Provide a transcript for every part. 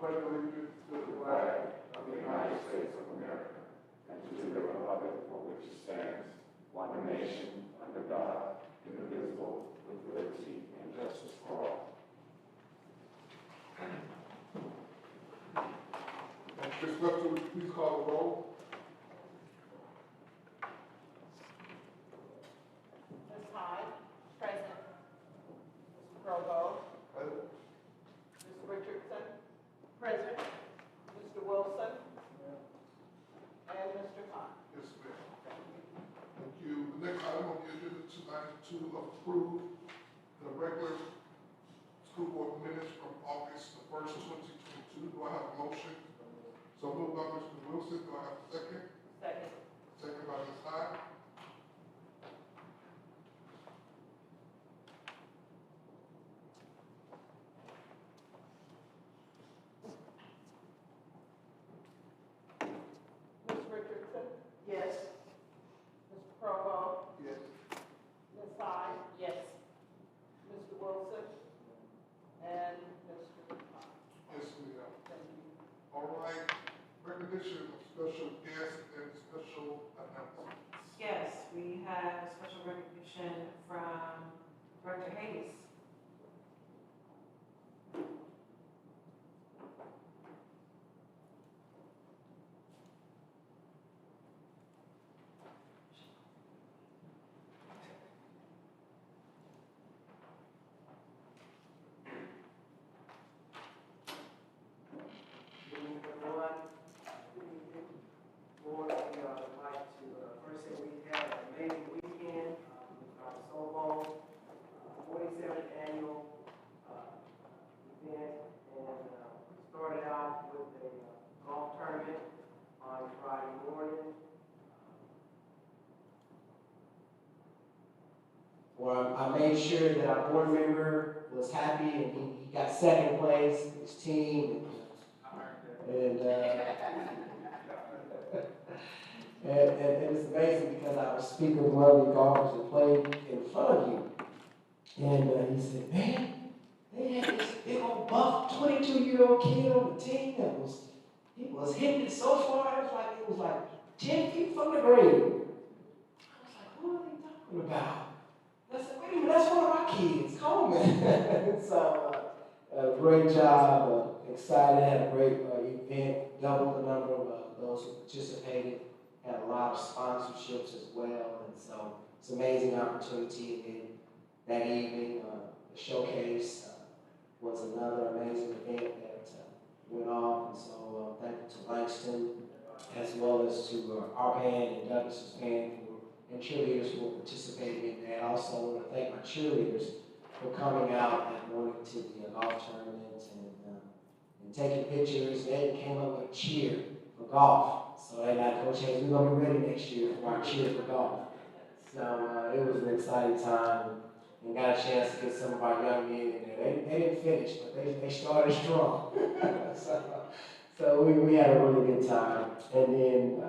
pledge allegiance to the flag of the United States of America and to the republic for which it stands, one nation, under God, indivisible, with liberty and justice for all. Ms. Webster, would you please call the roll? Ms. Hyde, present. Mr. Provo, Present. Mr. Richardson, present. Mr. Wilson, and Mr. Khan. Yes, ma'am. Thank you. The next item on the agenda tonight is to approve the regular school board minutes from August the 1st, 2022. Do I have a motion? So moved by Mr. Wilson. Do I have a second? Second. Second by Ms. Hyde. Ms. Richardson, Yes. Mr. Provo, Yes. Ms. Hyde. Yes. Mr. Wilson, and Mr. Khan. Yes, ma'am. Thank you. All right. Recognition of special guests and special announcements. Yes, we have a special recognition from Director Hayes. Good evening, everyone. Good evening. Lord, we would like to first say we had an amazing weekend with our Soul Bowl, 47th annual event, and started out with a golf tournament on Friday morning. Well, I made sure that our board member was happy and he got second place, his team, and it's amazing because I was speaking with one of the golfers that played in front of you, and he said, man, they had this big old buff 22-year-old kid on the team that was hitting it so far, it was like 10 feet from the green. I was like, what are they talking about? I said, wait a minute, that's one of our kids, Coleman. So, great job, excited, had a great event, doubled the number of those who participated, had a lot of sponsorships as well, and so it's an amazing opportunity. And then that evening, the showcase was another amazing event that went off, and so thank you to Langston, as well as to our band and Douglas's band and cheerleaders who were participating in that. I also want to thank my cheerleaders for coming out that morning to the golf tournament and taking pictures. They came up with a cheer for golf. So they like, Coach Hayes, we're going to be ready next year for our cheer for golf. So it was an exciting time and got a chance to get some of our young men in there. They didn't finish, but they started strong. so we had a really good time. And then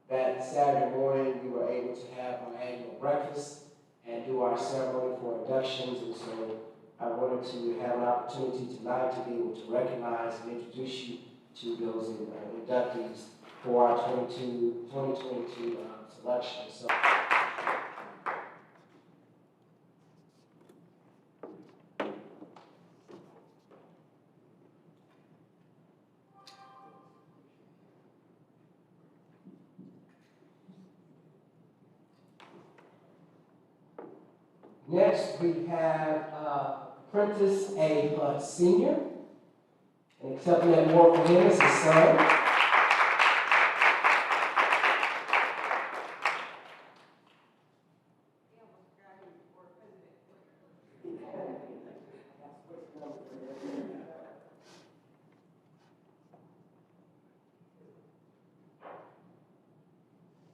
that Saturday morning, we were able to have our annual breakfast and do our ceremony for inductions. And so I wanted to have an opportunity tonight to be able to recognize and introduce you to those inductees for our 2022 selection. So. Next, we have Prentice A. Hunt Sr. And accepting that award for him is his son.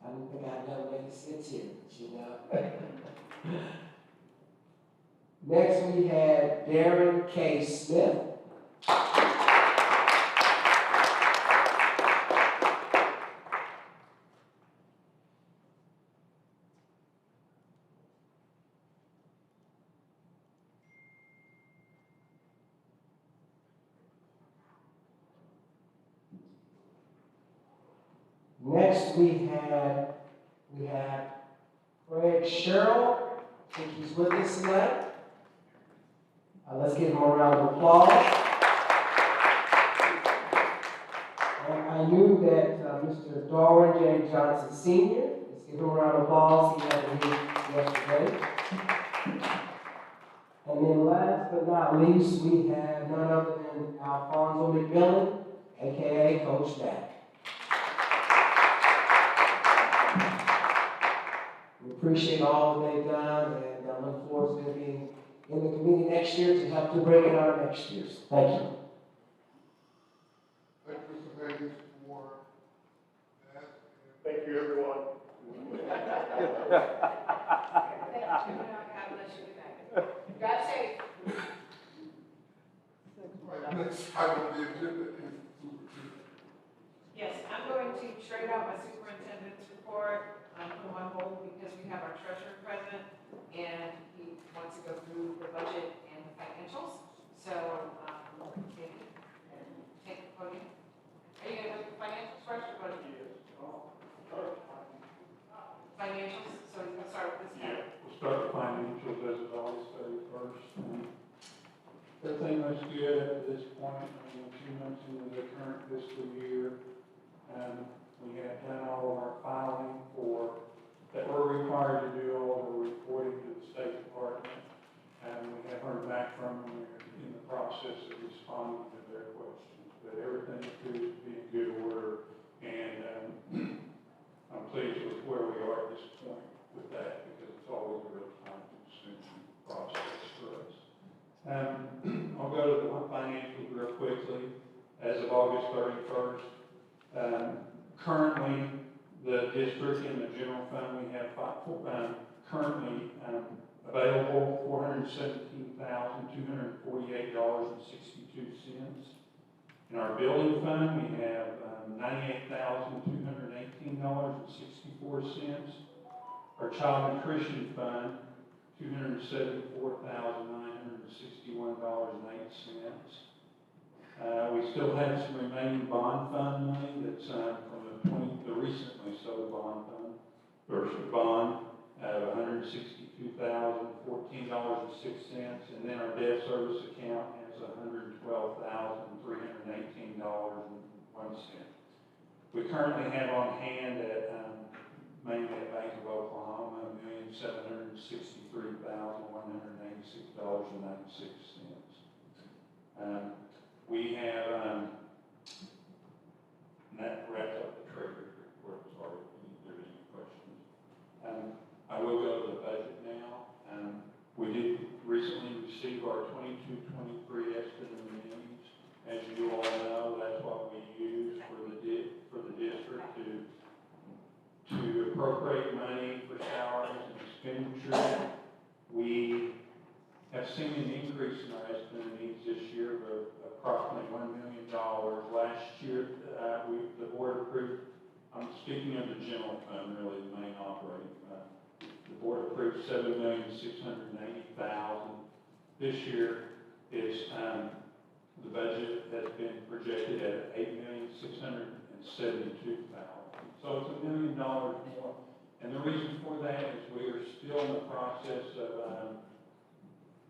I didn't think I'd never make it sit here, you know. Next, we have Darren K. Smith. we have Craig Sherrill. I think he's with us tonight. Let's give him a round of applause. And I knew that Mr. Darwin J. Johnson Sr., let's give him a round of applause. He had to leave yesterday. And then last but not least, we have none other than Alfonso McMillan, AKA Coach Dak. We appreciate all that they've done, and I look forward to them being in the committee next year to help to bring in our next years. Thank you. Thank you, Mr. Hayes, for that. Thank you, everyone. God bless you. Drive safe. Right, next item on the agenda is superintendent. Yes, I'm going to trade out my superintendent's report, put them on hold because we have our treasurer present and he wants to go through the budget and the financials. So, take the podium. Are you gonna go through financials first or budget? Financials, so we're gonna start with this guy. We'll start the financials as it always stays first. Everything looks good up to this point. I mean, 2 months into the current fiscal year. We have done all of our filing that we're required to do all of the reporting to the State Department. And we have heard back from them. We're in the process of responding to their questions. But everything appears to be in good order. And I'm pleased with where we are at this point with that because it's always a real time-consuming process for us. I'll go to the financials real quickly. As of August 31st, currently the district and the general fund, we have currently available $417,248.62. In our building fund, we have $98,218.64. Our child nutrition fund, $274,961.08. We still have some remaining bond fund money that's from the recently sold bond fund, versus bond of $162,014.06, and then our debt service account has $112,318.01. We currently have on hand at mainly at Bank of Oklahoma, $1,763,186.96. We have, and that wraps up the treasury report. Sorry if there's any questions. I will go to the budget now. We did recently receive our 22-23 estimate of needs. As you all know, that's what we use for the district to appropriate money for salaries and expenditures. We have seen an increase in our estimate of needs this year of approximately $1 million. Last year, the board approved, I'm speaking of the general fund, really the main operating fund. The board approved $7,680,000. This year is, the budget has been projected at $8,672,000. So it's $1 million more. And the reason for that is we are still in the process of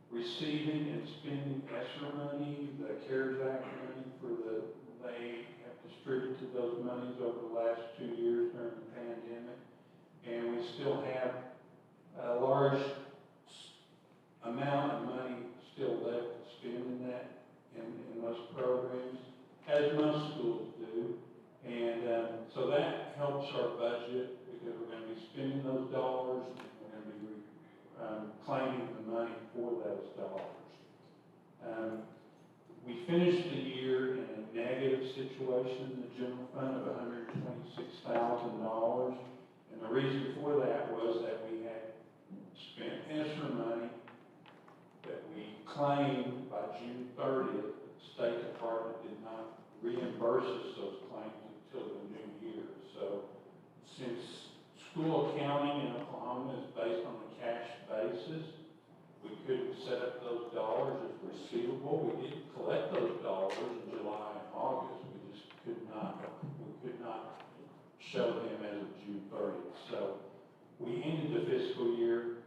receiving and spending ESSER money, the CARES Act money they have distributed those monies over the last 2 years during the pandemic. And we still have a large amount of money still left to spend in that, in those programs, as most schools do. And so that helps our budget because we're going to be spending those dollars and we're going to be claiming the money for those dollars. We finished the year in a negative situation in the general fund of $126,000. And the reason for that was that we had spent ESSER money that we claimed by June 30th. The State Department did not reimburse us those claims until the new year. So since school accounting in Oklahoma is based on a cash basis, we couldn't set up those dollars as receivable. We did collect those dollars in July and August. We just could not show them as 30th. So we ended the fiscal year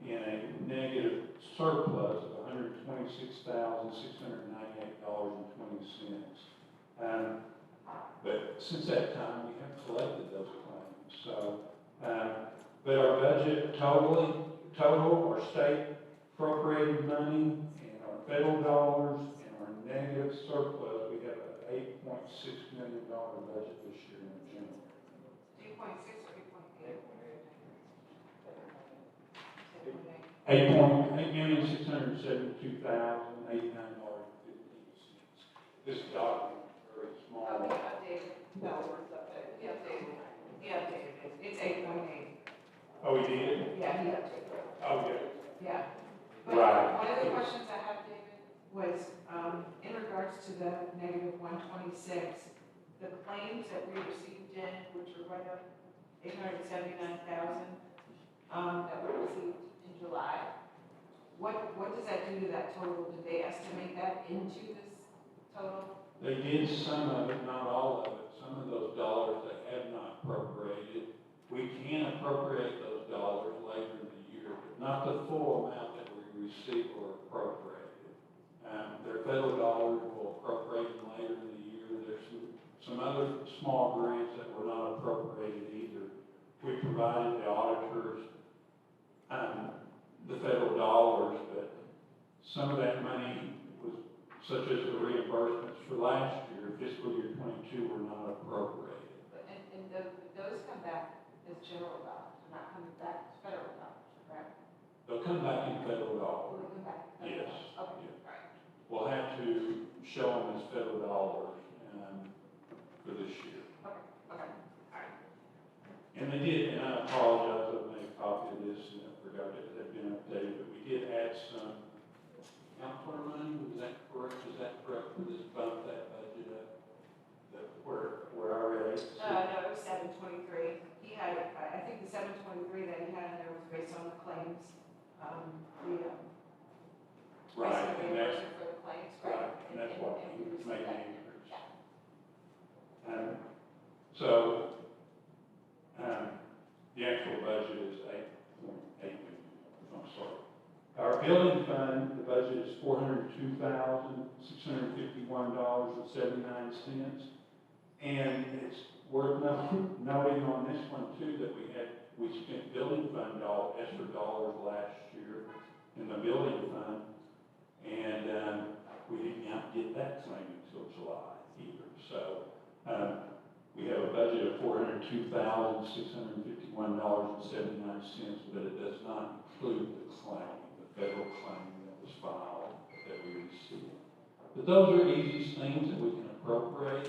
in a negative surplus of $126,698.20. But since that time, we have collected those claims. So, but our budget total, our state appropriated money and our federal dollars and our negative surplus, we have an $8.6 million budget this year in the general. 8.6 or 8.8? 8,672,089.15. This document is very small. Oh, he updated. No, it's updated. He updated. He updated it. It's 8.8. Oh, he did? Yeah, he updated it. Oh, yeah. Yeah. But Right. one of the questions I have, David, was in regards to the negative 126, the claims that we received in, which were right up 879,000, that we received in July. What does that do to that total? Did they estimate that into this total? They did some of it, not all of it. Some of those dollars they have not appropriated. We can appropriate those dollars later in the year, but not the full amount that we receive or appropriated. Their federal dollars will appropriate them later in the year. There's some other small grants that were not appropriated either. We provided the auditors the federal dollars, but some of that money was, such as the reimbursements for last year, fiscal year 22, were not appropriated. And those come back as general dollars, not coming back as federal dollars, correct? They'll come back in federal dollars. Will they come back? as Yes. federal dollars? Okay, Yeah. all right. We'll have to show them as federal dollars for this year. Okay, all right. And they did, and I apologize, I made a copy of this and I forgot it had been updated, but we did add some counselor money, was that correct? Is that correct for this bump that budget up? That we're already. No, it was 723. He had, I think the 723 that he had in there was based on the claims, based Right, on the and that's, reimbursement for the claims, right, right? and that's what and we received made that. the increase. Yeah. So, the actual budget is 8.8 million, I'm sorry. Our building fund, the budget is $402,651.79. And it's worth noting on this one too, that we spent building fund extra dollars last year in the building fund. And, we did not get that claim until July either. So, we have a budget of $402,651.79, but it does not include the claim, the federal claim that was filed that we received. But those are easy things that we can appropriate.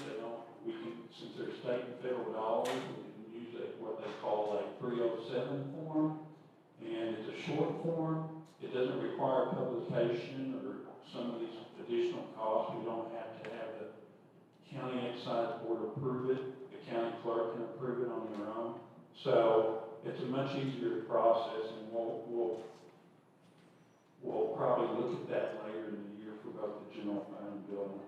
Since they're state and federal dollars, we can use what they call a 307 form. And it's a short form. It doesn't require publication or some of these additional costs. We don't have to have the county excise board approve it. The county clerk can approve it on their own. So it's a much easier process, and we'll probably look at that later in the year for both the general fund and building.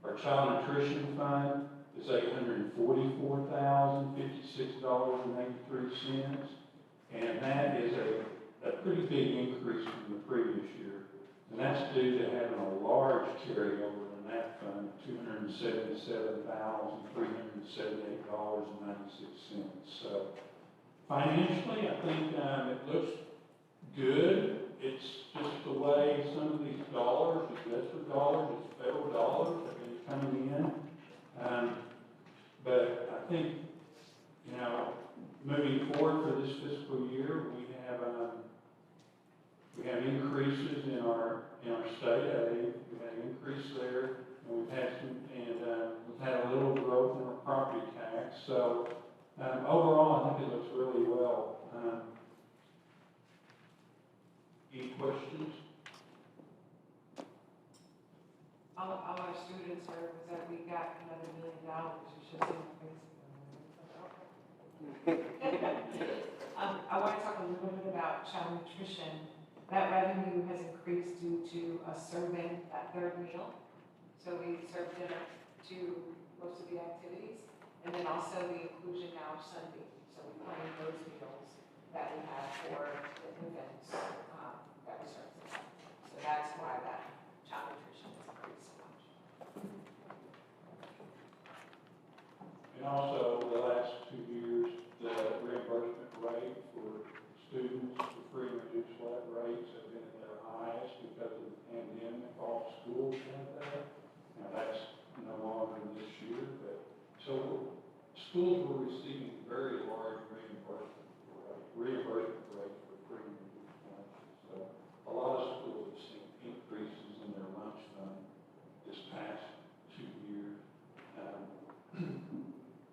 Our child nutrition fund is $844,056.83, and that is a pretty big increase from the previous year. And that's due to having a large carryover in that fund, $277,378.96. So financially, I think it looks good. It's just the way some of these dollars, it's extra dollars, it's federal dollars that are coming in. But I think, moving forward for this fiscal year, we have increases in our state aid. We had an increase there, and we've had a little growth in our property tax. So overall, I think it looks really well. Any questions? All our students heard was that we got another $1 million, which is just in I want to talk a little bit about child nutrition. That revenue has increased due to us serving that third meal. So we serve dinner to most of the activities. And then also the inclusion now of Sunday, so we plan those meals that we have for the infants, that we serve them. So that's why that child nutrition has increased so much. And also, the last 2 years, the reimbursement rate for students for free and reduced flat rates have been at their highest because of the pandemic. All schools have that. Now, that's no longer this year, but, so schools were receiving very large reimbursement rates for free and reduced lunches. So a lot of schools have seen increases in their lunch fund this past 2 years.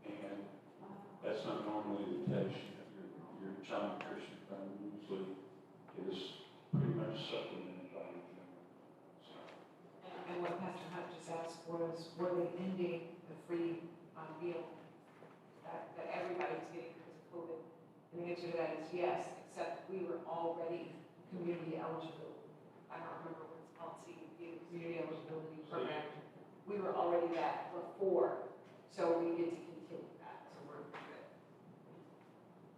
And that's not normally the case. Your child nutrition fund usually is pretty much supplemented by the general. So, And what Pastor Hunt just asked was, were they ending the free meal that everybody was getting because of COVID? And the answer to that is yes, except we were already community eligible. I don't remember what it's called, CEP, Community Eligibility Program. We were already that before, so we get to continue that, so we're good.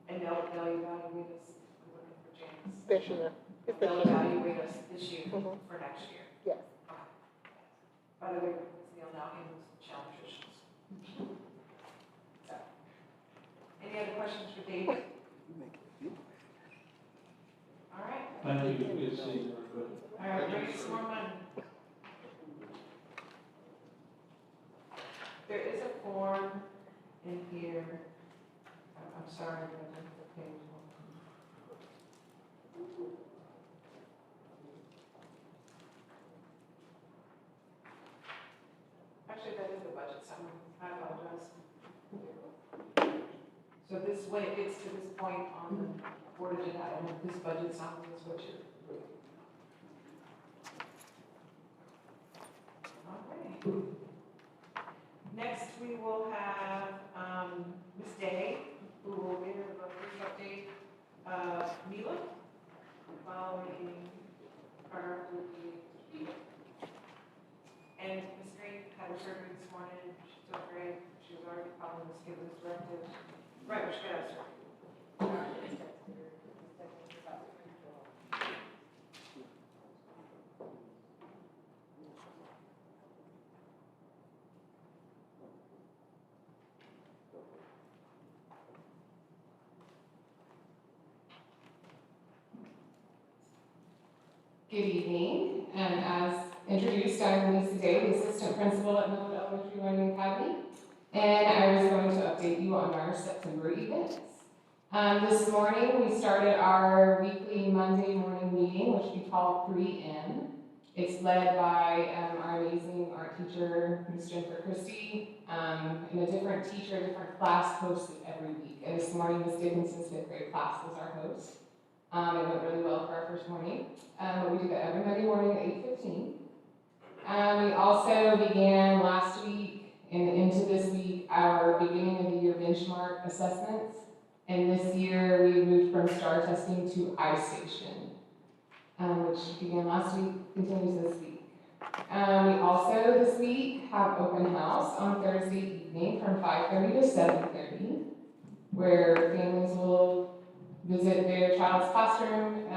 And they'll evaluate us, I'm looking for James. This year. It's this They'll year. evaluate us this year Mhm. for next year. Yes. Okay. By the way, Neil now handles child nutrition. So, any other questions for David? All right, thank you. Good to see you, everybody. all right, bring us some more money. There is a form in here, I'm sorry, I didn't have the page. Actually, that is the budget summary, I apologize. So this, when it gets to this point on the board agenda item, this budget summary is what you're approving. All right. Next, we will have, Ms. Day, who will give a brief update of Mila, following her will be. And Ms. Green had her surgery this morning, she's doing great, she was already following the stimulus directives. Right, she got her surgery. Good evening, and as introduced, I'm Lisa Day, the Assistant Principal at Millwood Elementary Learning Academy, and I was going to update you on our September events. This morning, we started our weekly Monday morning meeting, which we call 3M. It's led by our amazing art teacher, Ms. Jennifer Christie, and a different teacher, a different class hosts it every week. And this morning, Ms. Dickinson's fifth grade class was our host. It went really well for our first morning. But we do that every Monday morning at 8:15. We also began last week and into this week our beginning of the year benchmark assessments. And this year we moved from STAR testing to iStation, which began last week, continues this week. We also this week have open house on Thursday evening from 5:30 to 7:30, where families will visit their child's classroom,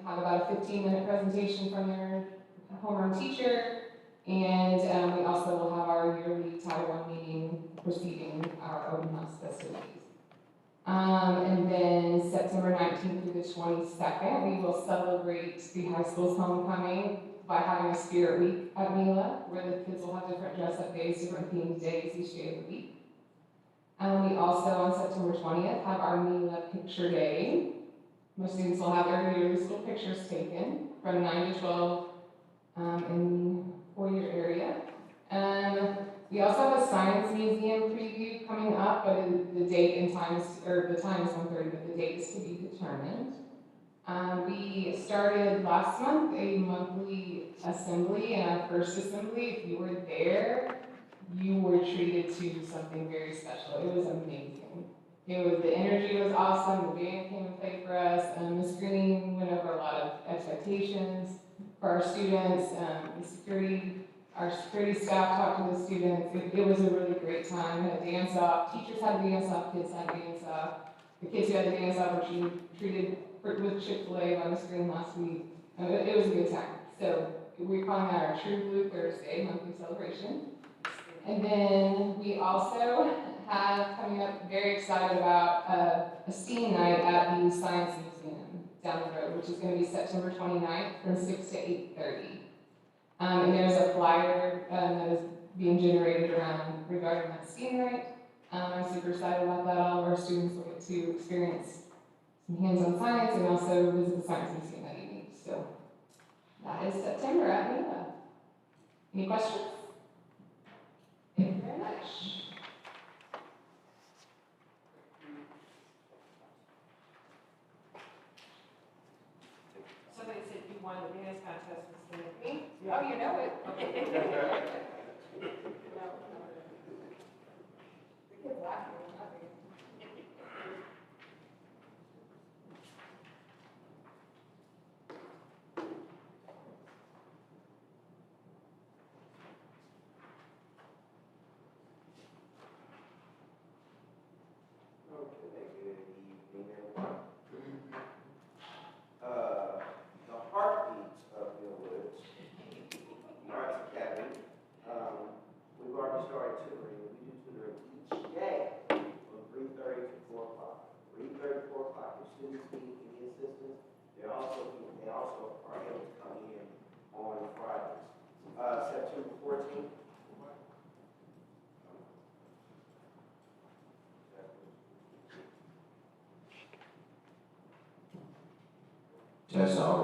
have about a 15-minute presentation from their homeroom teacher, and we also will have our yearly Title I meeting preceding our open house festivities. And then September 19th through the 22nd, we will celebrate the high school's homecoming by having a spirit week at Mila, where the kids will have different dress-up days, different themed days each day of the week. We also, on September 20th, have our Mila Picture Day. Most students will have their yearly school pictures taken from 9 to 12 in the foyer area. We also have a science museum preview coming up, but the date and time is, or the time is 1:30, but the date is to be determined. We started last month a monthly assembly, and our first assembly, if you were there, you were treated to something very special. It was amazing. The energy was awesome, the band came and played for us, Ms. Green went over a lot of expectations for our students, the security our security staff talked to the students. It was a really great time. We had a dance off. Teachers had a dance off. Kids had a dance off. The kids who had the dance off were treated with Chick-fil-A on the screen last week. It was a good time. So we're calling that our True Blue Thursday monthly celebration. And then we also have coming up, very excited about a STEAM night at the Science Museum down the road, which is going to be September 29th from 6 to 8:30. And there's a flyer that is being generated around regarding that STEAM night. I'm super excited about that. All of our students will get to experience some hands-on science and also visit the Science Museum that evening. So that is September at NELA. Any questions? Thank you very much. Somebody said you won the dance contest, Mr. McQueen. Oh, you know it. Okay. The kids laughing. Okay, good evening, everyone. Good evening. The heartbeat of Millwoods Arts Academy. We've already started tutoring. We do tutoring each day from 3:30 to 4 o'clock. 3:30 to 4 o'clock. If students need any assistance, they also are able to come in on Fridays. September 14th. That's all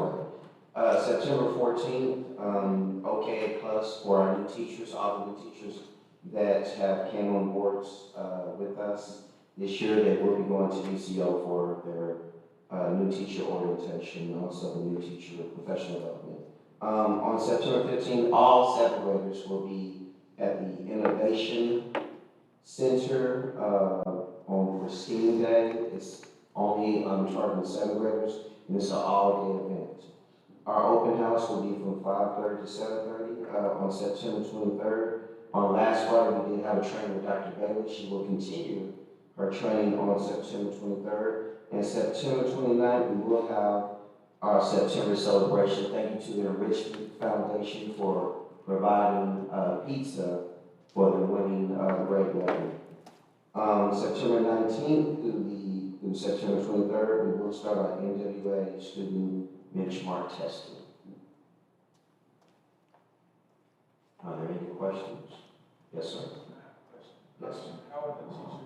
right. September 14th, OK Plus for our new teachers, all the new teachers that have came on board with us this year, they will be going to UCO for their new teacher orientation, and also the new teacher professional development. On September 15th, all 7th graders will be at the Innovation Center on Christine Day. It's only targeting 7th graders. And it's an all-day event. Our open house will be from 5:30 to 7:30 on September 23rd. On last Friday, we did have a training with Dr. Bailey. She will continue her training on September 23rd. And September 29th, we will have our September celebration. Thank you to the Enrichment Foundation for providing pizza for the winning grade level. September 19th through September 23rd, we will start our NWA student benchmark testing. Are there any questions? Yes, sir. Yes, sir. How are the teachers,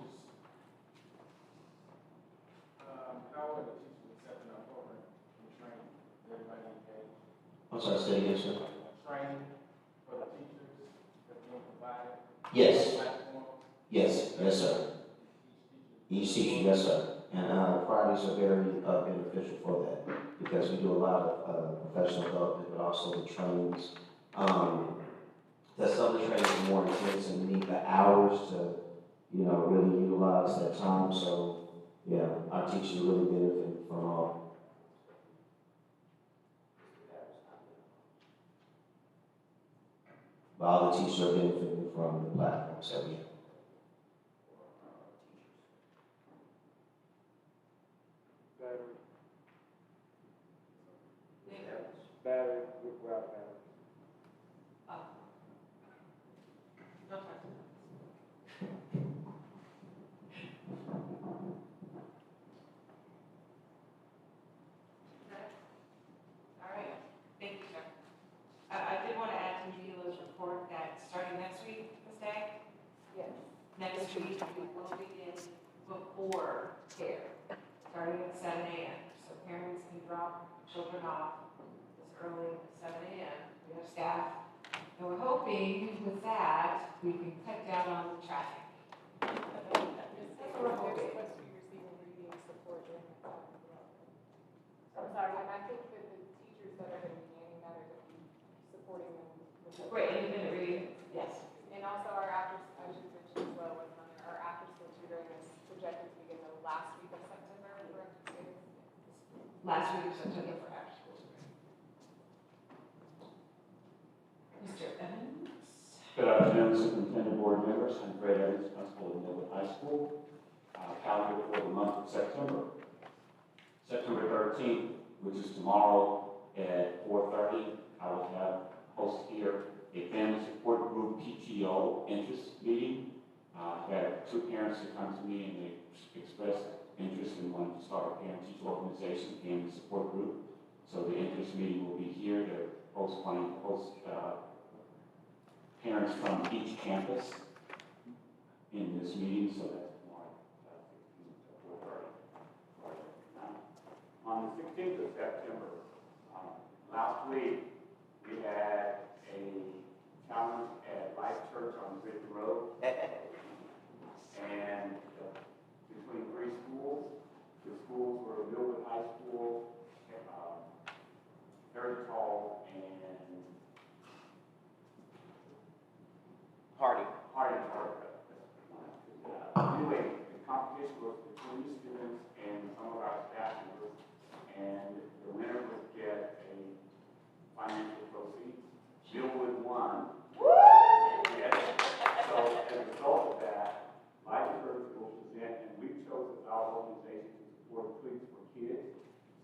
accepting our program and training? Is everybody engaged? I'm sorry, say again, sir. Training for the teachers that's being provided? Yes, Platform? yes, yes, sir. Each teacher, yes, sir. And Fridays are very beneficial for that because we do a lot of professional development, but also the trainings. That some of the trainings are more intense and we need the hours to, really utilize that time. So, yeah, our teachers really benefit from all. But all the teachers are benefiting from the platforms that we have. Battery, without battery. All right, thank you, sir. I did want to add to Gila's report that starting next week, Ms. Day? Yes. Next week, we will begin before care, starting at 7 a.m. So parents can drop children off as early as 7 a.m. We have staff, and we're hoping with that, we can cut down on the traffic. That's what we're hoping. I'm sorry, and I think that the teachers that are going to be manning that are going to be supporting them with the. Great, independent reading, yes. And also our after, I should mention as well, our after school tutoring is projected to begin the last week of September, correct? Last week of September for after school. Mr. Evans? afternoon, Superintendent, Board members. I'm Fred Evans, Principal of Millwood High School. Calendar for the month of September. September 13th, which is tomorrow at 4:30, I will host here a family support group PTO interest meeting. I've had two parents that come to me and they expressed interest in wanting to start a parent-teacher organization, family support group. So the interest meeting will be here. They're wanting to host parents from each campus in this meeting, so that's tomorrow, 4:30. On the 16th of September, last week, we had a challenge at Life Church on Britain Road. And between three schools, the schools were Millwood High School, Heritage Hall, and Hardy. Anyway, the competition was between the students and some of our staff members, and the winner would get a financial proceeds. Millwood won. Yes. So as a result of that, Life Church will present, and we chose as our organization to support Tweets for Kids.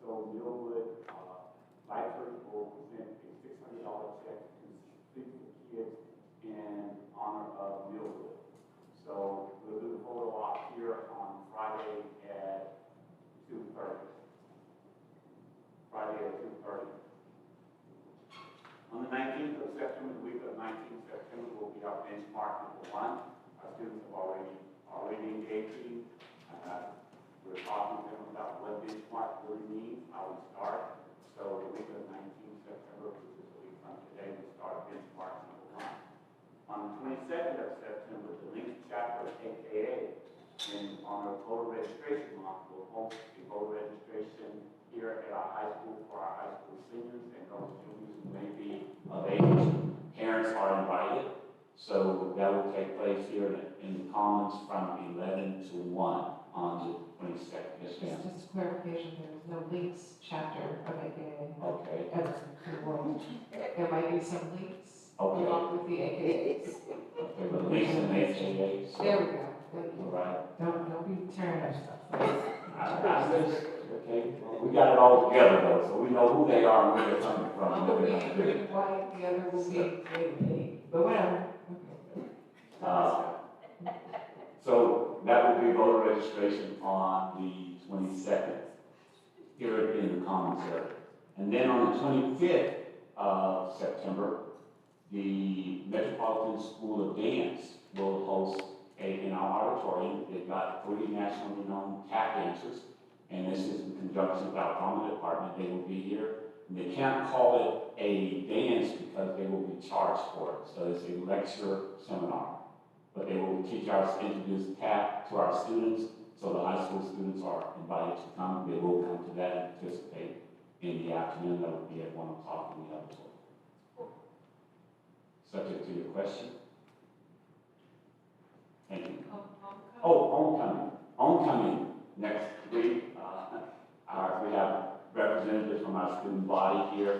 So Millwood Life Church will present a $600 check to Tweets for Kids in honor of Millwood. So we'll do the photo op here on Friday at 2:30. On the 19th of September, the week of 19th September, will be our benchmark number 1. Our students have already engaging. We're talking to them about what benchmark really means, how we start. So the week of 19th September, which is a week from today, we start benchmark number 1. On the 22nd of September, the Lincoln chapter of AKA, in honor of voter registration month, will host a voter registration here at our high school for our high school seniors and those juniors who may be of age. Parents are invited, so that will take place here in the Commons from 11 to 1 on the 22nd. Yes, ma'am. Just clarification, there is no links chapter of AKA. Okay. Ever in the world. There might be some links Okay. along with the AKAs. Okay, but links and AKAs. There we go. All right. Don't be tearing up stuff. Okay, we got it all together though, so we know who they are and where they're coming from. One will be green and white, the other will be red and pink, but whatever. So that will be voter registration on the 22nd here in the Commons area. And then on the 25th of September, the Metropolitan School of Dance will host in our auditorium. They've got 3 nationally known tap dancers, and this is in conjunction with our drama department. They will be here. And they can't call it a dance because they will be charged for it. So it's a lecture seminar. But they will introduce tap to our students, so the high school students are invited to come. They will come to that and participate in the afternoon. That will be at 1 o'clock in the auditorium. Subject to your question. Thank you. Oh, homecoming next week. We have representatives from our student body here.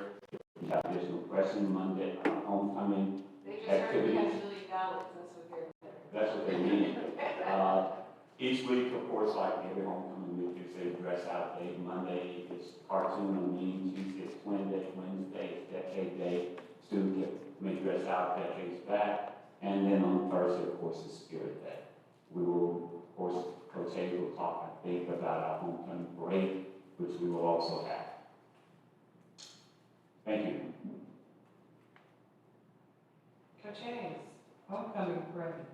We have additional questions Monday, homecoming They just heard activities. we had $1 million, That's what they mean. Each week, of course, like every homecoming week, it's a dress out day. Monday, it's cartoon on me. Tuesday, it's twin day. Wednesday, it's decade day. Students may dress out decades back. And then on Thursday, of course, is Spirit Day. We will, of course, Coach Hayes will talk, I think, about our homecoming parade, which we will also have. Thank you. Coach Hayes, homecoming parade.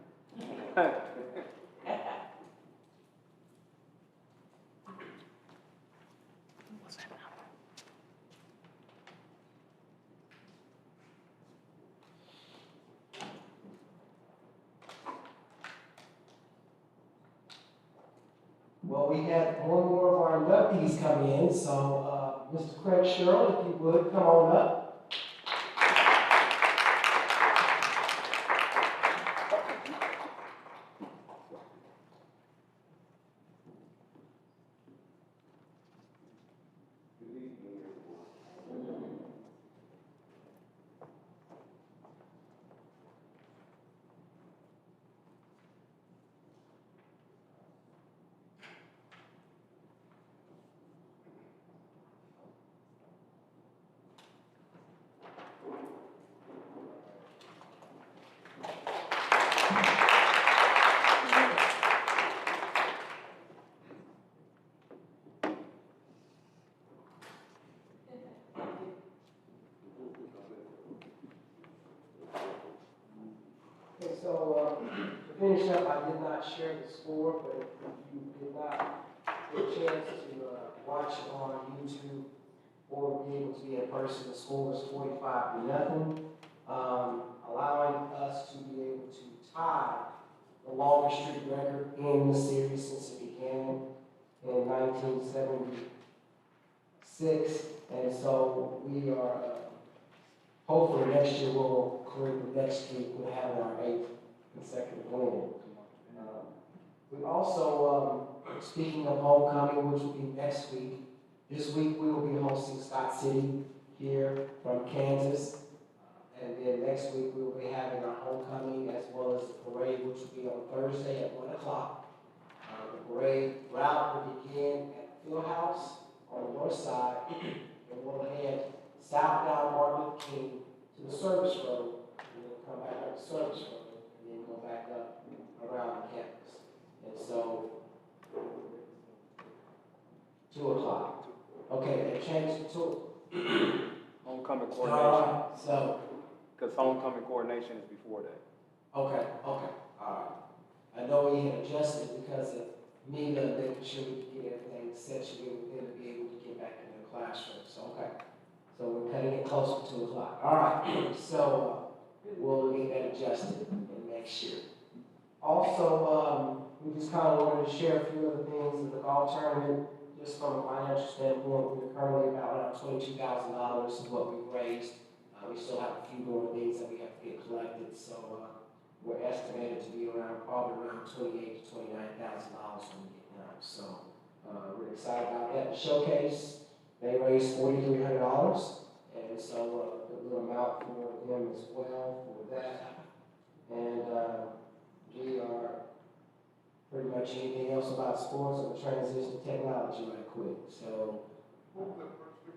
Well, we had one more of our inductees come in, so Mr. Craig Sherrill, if you would, come on up. to finish up, I did not share the score, but if you did not get a chance to watch it on YouTube or be able to be in person, the score was 45-0, allowing us to be able to tie the longest streak record in the series since it began in 1976. And so we are, hopefully next year we'll create the next streak with having our 8th consecutive win. We also, speaking of homecoming, which will be next week, this week we will be hosting Scott City here from Kansas. And then next week we will be having our homecoming as well as the parade, which will be on Thursday at 1 o'clock. The parade route will begin at Fieldhouse on the north side, and we'll head south down Martin Luther King to the service road, and then come back up the service road, and then go back up around the campus. And so, 2 o'clock. Okay, they changed it to Homecoming all coordination, right, so, because homecoming coordination is before that. okay, all right. I know we had adjusted because of me making sure we could get everything set, so we were going to be able to get back in the classroom, so, okay. So we're cutting it close to 2 o'clock. All right, so we'll get that adjusted and make sure. Also, we just kind of wanted to share a few other things in the golf tournament, just from a financial standpoint. We're currently about around $22,000 is what we've raised. We still have a few more things that we have to get collected, so we're estimated to be probably around $28,000 to $29,000 when we get done. So we're excited about that. The showcase, they raised $4,300, and so a little amount for them as well for that. And we are pretty much anything else about sports or transition to technology right quick. So What was that first thing?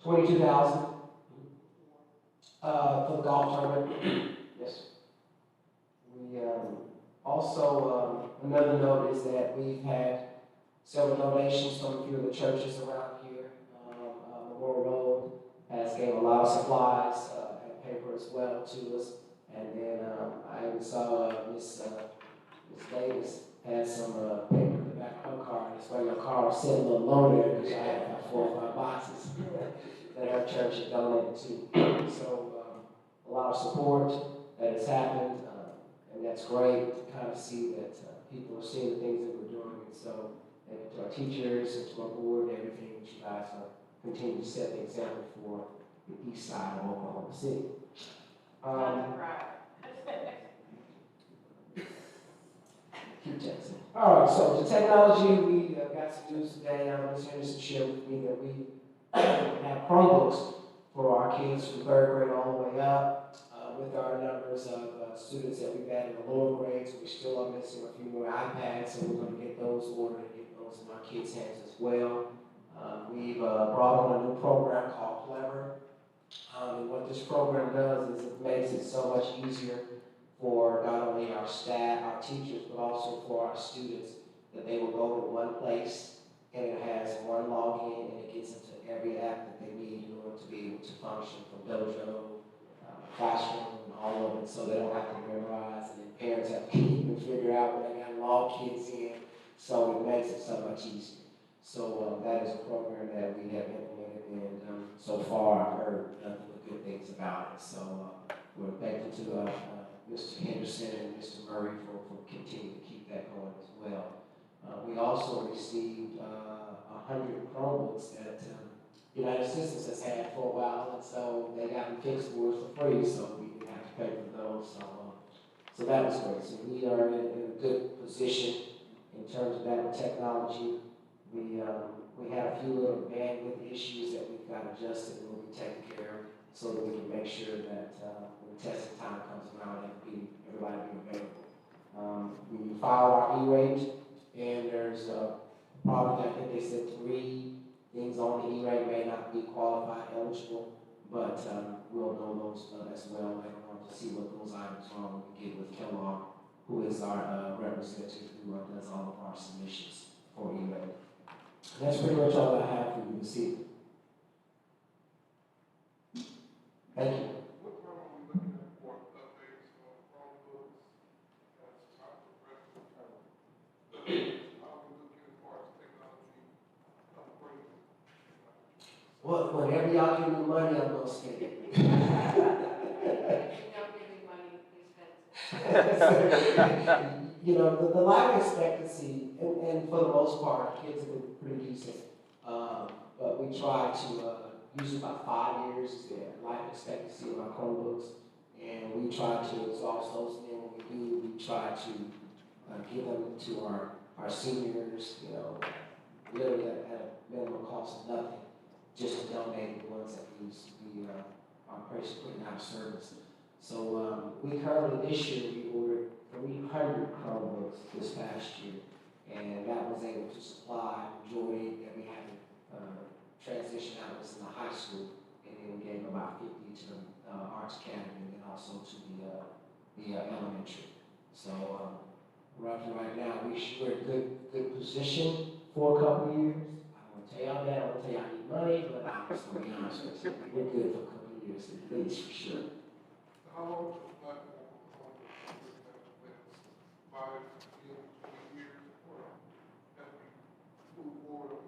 22,000 for the golf tournament. Yes. We also another note is that we've had several donations from a few of the churches around here. Memorial Road has gave a lot of supplies and paper as well to us. And then I even saw Miss Davis had some paper in the back of her car. That's why your car was sitting a little low there because I had about 4 or 5 boxes that our church had donated to. So a lot of support that has happened, and that's great to kind of see that people are seeing the things that we're doing. And so thank you to our teachers and to our board and everything that you guys continue to set the example for the east side of Oklahoma City. Keep texting. All right, so the technology, we got some news today. Ms. Henderson shared with me that we have Chromebooks for our kids from 3rd grade all the way up. With our numbers of students that we've had in the lower grades, we still are missing a few more iPads, so we're going to get those ordered and get those in our kids' hands as well. We've brought on a new program called Clever. And what this program does is it makes it so much easier for not only our staff, our teachers, but also for our students, that they will go to one place and it has one login and it gets into every app that they need in order to be able to function, from Dojo, Classroom, and all of it, so they don't have to memorize, and then parents have to even figure out when they got to log kids in, so it makes it so much easier. So that is a program that we have implemented, and so far I've heard nothing but good things about it. So we're thankful to Mr. Henderson and Mr. Murray for continuing to keep that going as well. We also received 100 Chromebooks that United Systems has had for a while, and so they got them fixed for us for free, so we didn't have to pay for those. So that was great. So we are in a good position in terms of that with technology. We had a few little bandwidth issues that we've got adjusted and will be taken care of, so that we can make sure that when testing time comes around, everybody be available. We filed our E-rate, and there's probably, I think they said 3 things on the E-rate may not be qualified eligible, but we'll know those as well later on to see what those items are when we get with Kellogg, who is our representative who does all of our submissions for E-rate. That's pretty much all I have for you this evening. Thank you. What time Well, whenever y'all give me money, I'm gonna spend it. If you don't give me money, please spend it. You know, the life expectancy, and for the most part, kids have been pretty decent. But we try to use about 5 years is their life expectancy of our Chromebooks. And we try to exhaust those, and then when we do, we try to give them to our seniors, you know, literally at a minimum cost of nothing, just to donate the ones that we are putting out of service. So we currently, this year, we ordered 300 Chromebooks this past year, and that was able to supply the majority that we had to transition out was in the high school, and then we gave about 50 to the Arts Academy, and then also to the elementary. So roughly right now, we're in a good position for a couple of years. I don't want to tell y'all that, I don't want to tell y'all I need money, but I'm just going to be honest with you. We're good for a couple of years, at least for sure. How long is the platform on the 5 years, or have we moved forward?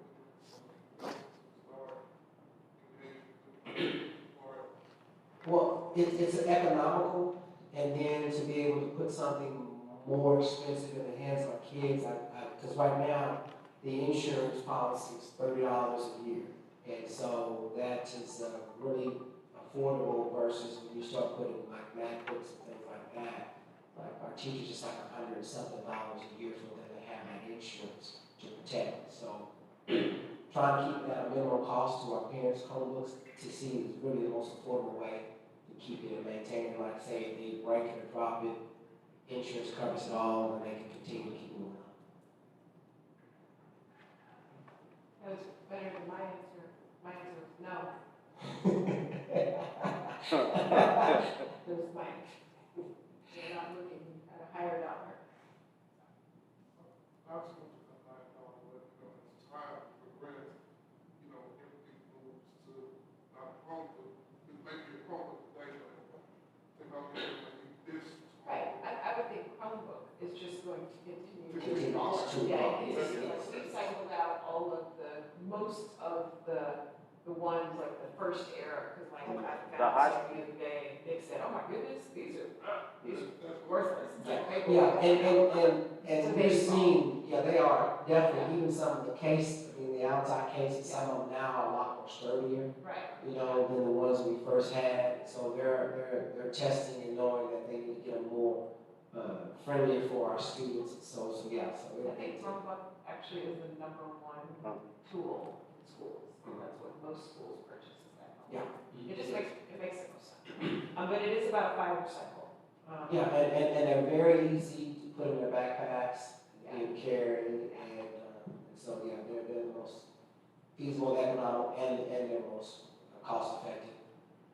Well, it's economical, and then to be able to put something more expensive in the hands of our kids, because right now, the insurance policy is $30 a year. And so that is really affordable versus when you start putting like MacBooks and things like that. Like our teachers, it's like $100 and something a year for them to have that insurance to protect. So trying to keep that minimum cost to our parents' Chromebooks to see is really the most affordable way to keep it and maintain it. Like I say, if they break it or drop it, insurance covers it all, and they can continue to keep moving on. That was better than my answer. My answer was no. It was mine. You're not looking at a higher dollar. I just want to come back on what, it's time to progress, everything moves to not Chromebook, to make your Chromebook today, but technology, this. Right, I would think Chromebook is just going to continue to Continue evolve. to Yeah, evolve, yes. we've cycled out all of most of the ones like the first era, because like I found some the other day, Nick said, oh my goodness, these are worthless. It's like paper. Yeah, and So we've they seen, they are definitely, even some of the the outside cases, some of them now are a lot more sturdier, Right. than the ones we first had. So they're testing and knowing that they need to get them more friendlier for our students. So yeah, so I think Chromebook actually is the #1 tool in schools. That's what most schools purchase is that. Yeah. It just makes the most sense. But it is about a 5-year cycle. Yeah, and they're very easy to put in their backpacks and carry, and so yeah, they're the most feasible, economic, and they're most cost effective.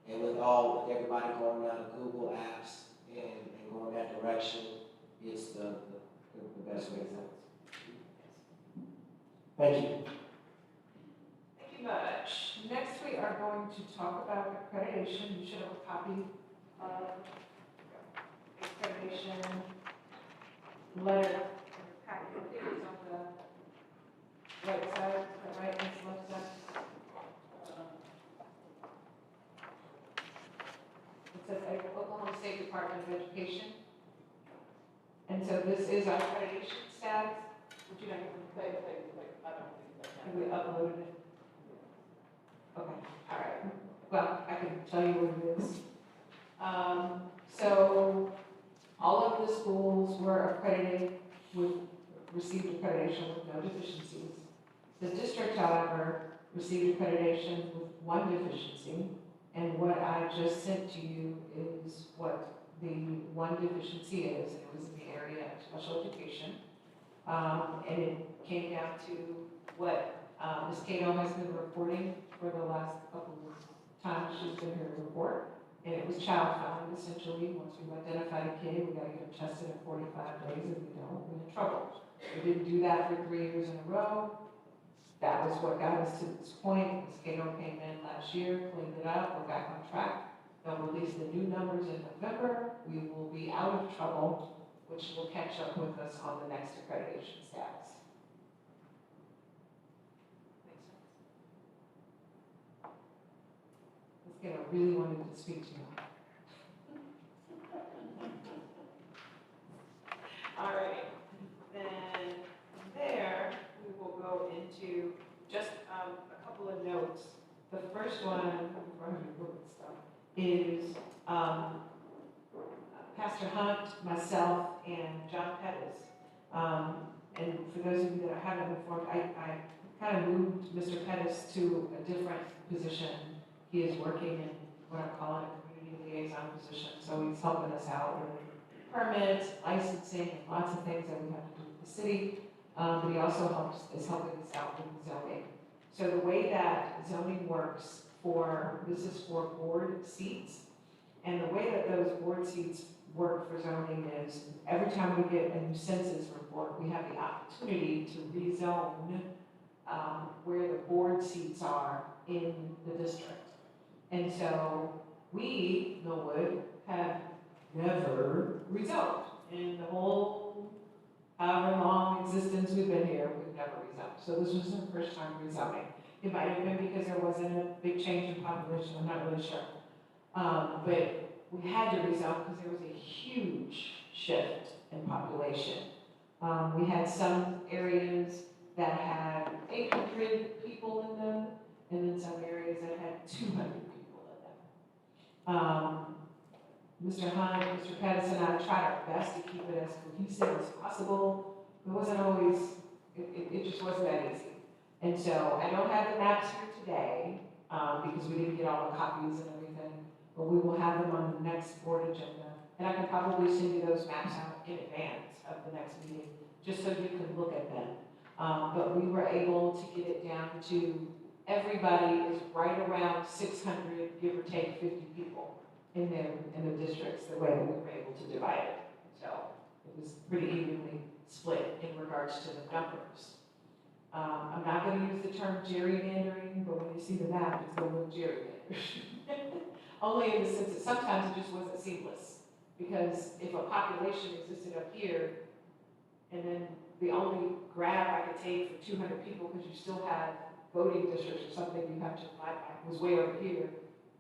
And with everybody going down to Google Apps and going that direction, it's the best way to do it. Thank you. Thank you much. Next, we are going to talk about accreditation. You should have a copy of accreditation letter in the packet. I think it's on the right side, is that right, Ms. Lefset? It says Oklahoma State Department of Education. And so this is our accreditation status. Would you like to They, I don't think they have we uploaded it? Okay, all right. Well, I can tell you what it is. So all of the schools were accredited received accreditation with no deficiencies. The district, however, received accreditation with one deficiency. And what I just sent to you is what the one deficiency is. It was in the area of special education. And it came down to what Ms. Cato has been reporting for the last couple of times she's been here to report. And it was child found, essentially. Once we've identified a kid, we got to get them tested in 45 days. If we don't, we're in trouble. We didn't do that for 3 years in a row. That was what got us to this point. Ms. Cato came in last year, cleaned it up, we're back on track. They'll release the new numbers in November. We will be out of trouble, which will catch up with us on the next accreditation status. Makes sense? second, I really wanted to speak to you. All right, then from there, we will go into just a couple of notes. The first one, before I look at stuff, is Pastor Hunt, myself, and John Pettis. And for those of you that I haven't informed, I kind of moved Mr. Pettis to a different position. He is working in what I'm calling a community liaison position, so he's helping us out with permits, licensing, and lots of things that we have to do with the city. But he also is helping us out with zoning. So the way that zoning works this is for board seats. And the way that those board seats work for zoning is every time we get a new census report, we have the opportunity to rezone where the board seats are in the district. And so we, Millwood, have never rezoned. In the whole however long existence we've been here, we've never rezoned. So this was our first time rezoning. It might have been because there wasn't a big change in population, I'm not really sure. But we had to rezone because there was a huge shift in population. We had some areas that had 800 people in them, and then some areas that had 200 people in them. Mr. Hunt, Mr. Pettis, and I tried our best to keep it as cohesive as possible. It wasn't always, it just wasn't that easy. And so I don't have the maps here today, because we didn't get all the copies and everything, but we will have them on the next board agenda. And I can probably send you those maps out in advance of the next meeting, just so you can look at them. But we were able to get it down to everybody is right around 600, give or take 50 people in the districts, the way that we were able to divide it. So it was pretty evenly split in regards to the numbers. I'm not going to use the term gerrymandering, but when you see the map, it's a little gerrymandered. Only in the sense that sometimes it just wasn't seamless. Because if a population existed up here, and then the only grab I could take for 200 people, because you still had voting districts or something you have to divide by, was way over here.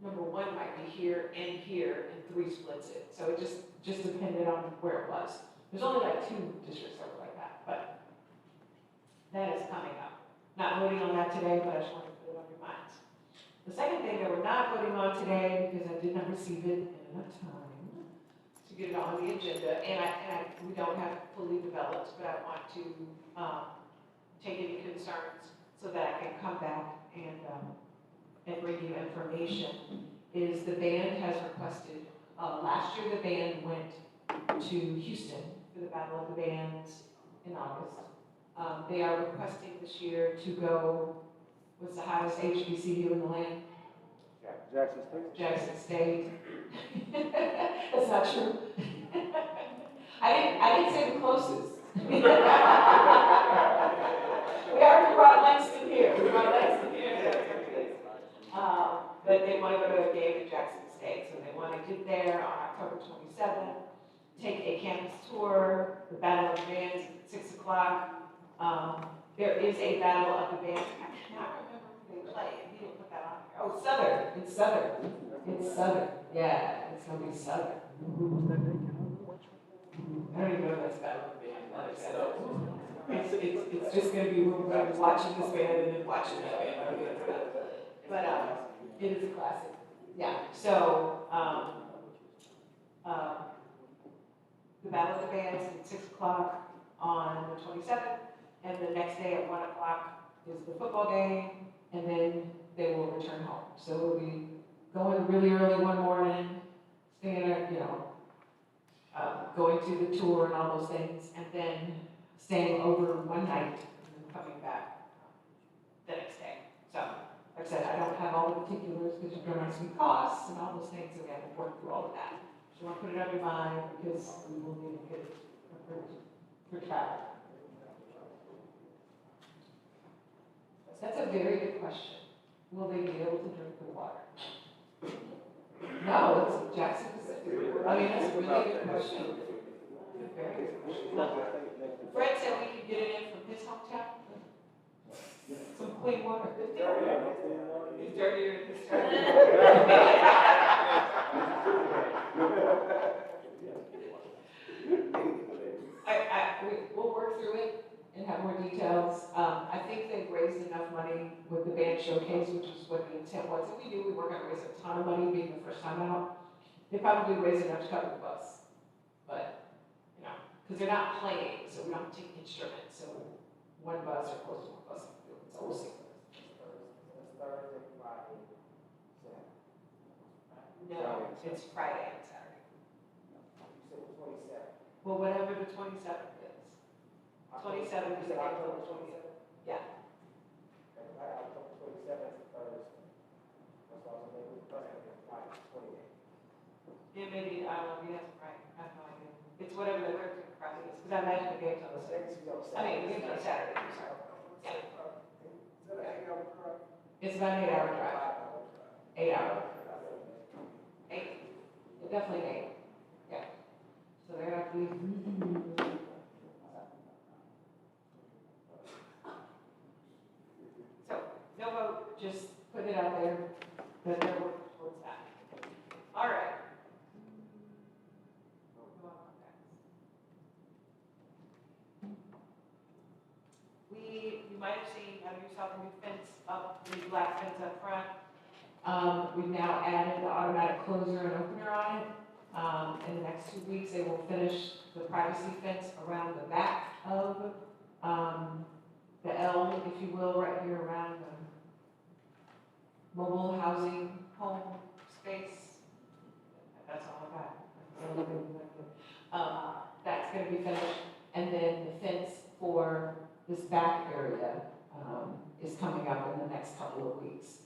Number one might be here, and 3 splits it. So it just depended on where it was. There's only like 2 districts that were like that, but that is coming up. Not voting on that today, but I just wanted to put it on your minds. The second thing that we're not voting on today, because I did not receive it in enough time to get it on the agenda, and we don't have it fully developed, but I want to take any concerns so that I can come back and bring you information, is the band has requested, last year the band went to Houston for the Battle of the Bands in August. They are requesting this year to go, what's the highest HBCU in the land? Jackson State. Jackson State. That's not true. I didn't say the closest. We already brought Langston here. But they want to go to a game at Jackson State, so they want to get there on October 27th, take a campus tour, the Battle of the Bands at 6 o'clock. There is a Battle of the Bands. I cannot remember who they play. He didn't put that on here. Oh, Southern. It's Southern. It's Southern. Yeah, it's going to be Southern. I don't even know if that's Battle of the Bands. It's just going to be watching this band and then watching that band. But it is a classic. Yeah. So the Battle of the Bands at 6 o'clock on the 27th, and the next day at 1 o'clock is the football game, and then they will return home. So we'll be going really early one morning, staying at, going to the tour and all those things, and then staying over one night and then coming back the next day. So, like I said, I don't have all the particulars because you're going to ask me costs and all those things, and we have to work through all of that. So I want to put it on your mind because we will need to get it approved for travel. That's a very good question. Will they be able to drink the water? No, it's Jackson Pacific. I mean, that's a really good question. Very good question. Fred said we could get it in from his hometown. Some clean water. It's dirty, I guess, they want to It's use. dirtier than this. We'll work through it and have more details. I think they've raised enough money with the band showcase, which is what the intent was. If we knew we weren't gonna raise a ton of money being the first time out, they probably raised enough to cover the bus. But, you know, because they're not playing, so we don't take instruments, so one bus or close to one bus, it's always safe. Thursday, Friday, No, it's Friday and Saturday. you said the 27th. Well, whatever the 27th is. 27th is the October 27th. Yeah. October 27th is Thursday. That's why I was maybe Thursday, Friday, 28th. Yeah, maybe, I don't know, you have right, I have no idea. It's whatever the Thursday or Friday is, because I imagine the game's on the sixth. I mean, the game's on Saturday, I'm sorry. Yeah. Is that an 8-hour drive? It's about an 8-hour drive. 5-hour drive. 8 hours. 8. Definitely 8. Yeah. So they're gonna have to leave. So, no vote, just put it out there that they're working towards that. All right. You might have seen, you saw the new fence up, the new black fence up front. We've now added the automatic closer and opener on it. In the next 2 weeks, they will finish the privacy fence around the back of, the L, if you will, right here around the mobile housing home space. That's all I got. That's gonna be finished, and then the fence for this back area, is coming up in the next couple of weeks.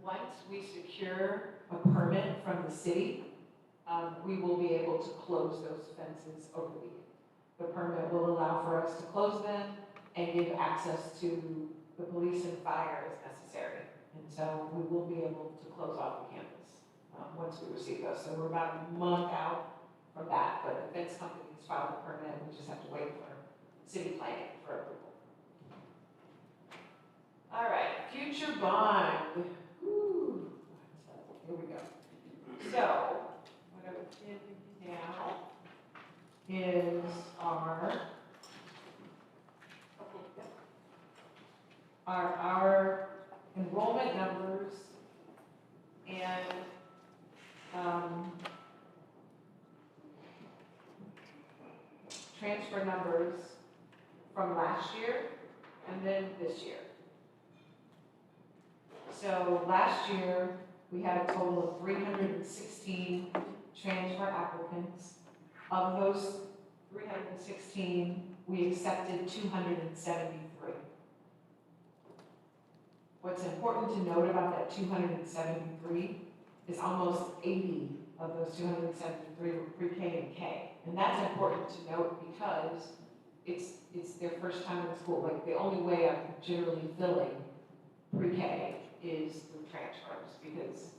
Once we secure a permit from the city, we will be able to close those fences over the weekend. The permit will allow for us to close them and give access to the police and fire as necessary. And so we will be able to close off the campus, once we receive those. So we're about a month out from that, but the fence company has filed the permit, we just have to wait for city planning for approval. All right, future bond. Whew. Here we go. So, what I'm going to do now is our enrollment numbers and transfer numbers from last year and then this year. So last year, we had a total of 316 transfer applicants. Of those 316, we accepted 273. What's important to note about that 273 is almost 80 of those 273 were pre-K and K. And that's important to note because it's their first time in school. Like, the only way I'm generally filling pre-K is through transfers, because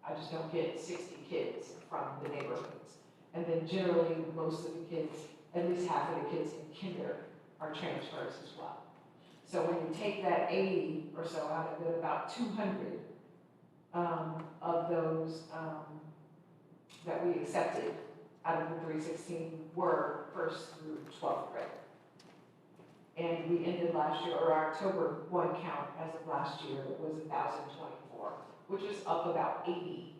I just don't get 60 kids from the neighborhoods. And then generally, most of the kids, at least half of the kids in kinder, are transfers as well. So when you take that 80 or so out of it, about 200 of those that we accepted out of the 316 were first through 12th grade. And we ended last year, or our October 1 count as of last year was 1,024, which is up about 80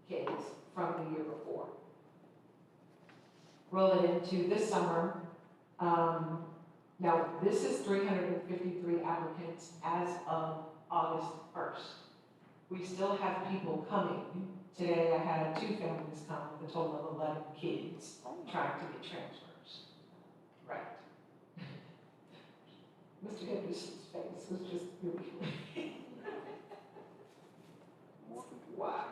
kids from the year before. Roll it into this summer. Now, this is 353 applicants as of August 1st. We still have people coming. Today, I had 2 families come with a total of 11 kids trying to get transfers. Right. Mr. Henderson's face was just beautiful. Wow.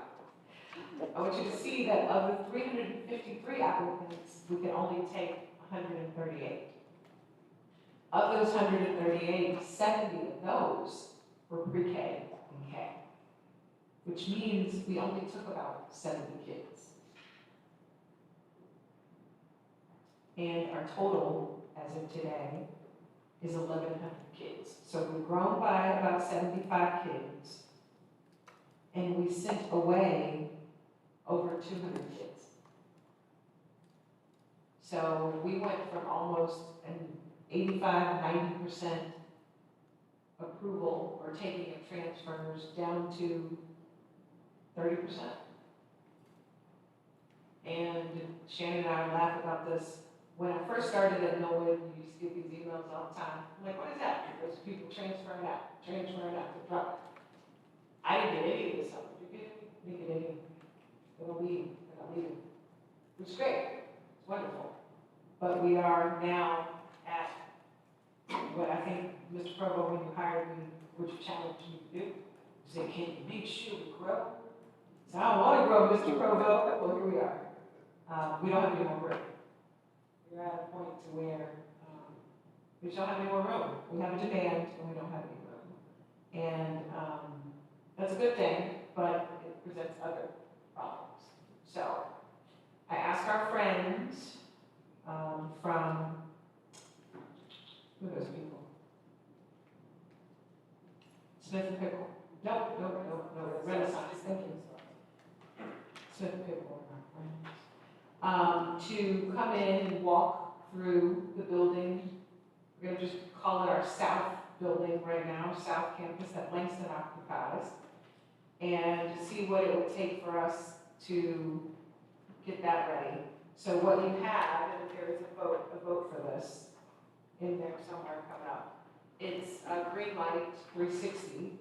I want you to see that of the 353 applicants, we can only take 138. Of those 138, 70 of those were pre-K and K, which means we only took about 70 kids. And our total, as of today, is 1,100 kids. So we've grown by about 75 kids, and we sent away over 200 kids. So we went from almost an 85, 90% approval or taking of transfers down to 30%. And Shannon and I laugh about this. When I first started at Norwood, we used to get these emails all the time. I'm like, what is that? Those people transferring out to drop. I didn't get any of this stuff. Did you get any? Didn't get any. They're gonna leave. Which is great. It's wonderful. But we are now at what I think, Mr. Provo, when you hired me, what you challenged me to do. You said, can you make sure we grow? So I don't want to grow, Mr. Provo. Well, here we are. We don't have any more room. We're at a point to where we don't have any more room. We have a demand and we don't have any room. And that's a good thing, but it presents other problems. So I asked our friends from, who are those people? Smith and Pickle. No, Renaissance, thank you. Smith and Pickle are our friends. To come in and walk through the building. We're gonna just call it our South building right now, South Campus that Langston occupies. And see what it would take for us to get that ready. So what you have, and there is a vote for this in there somewhere coming up. It's a green light 360.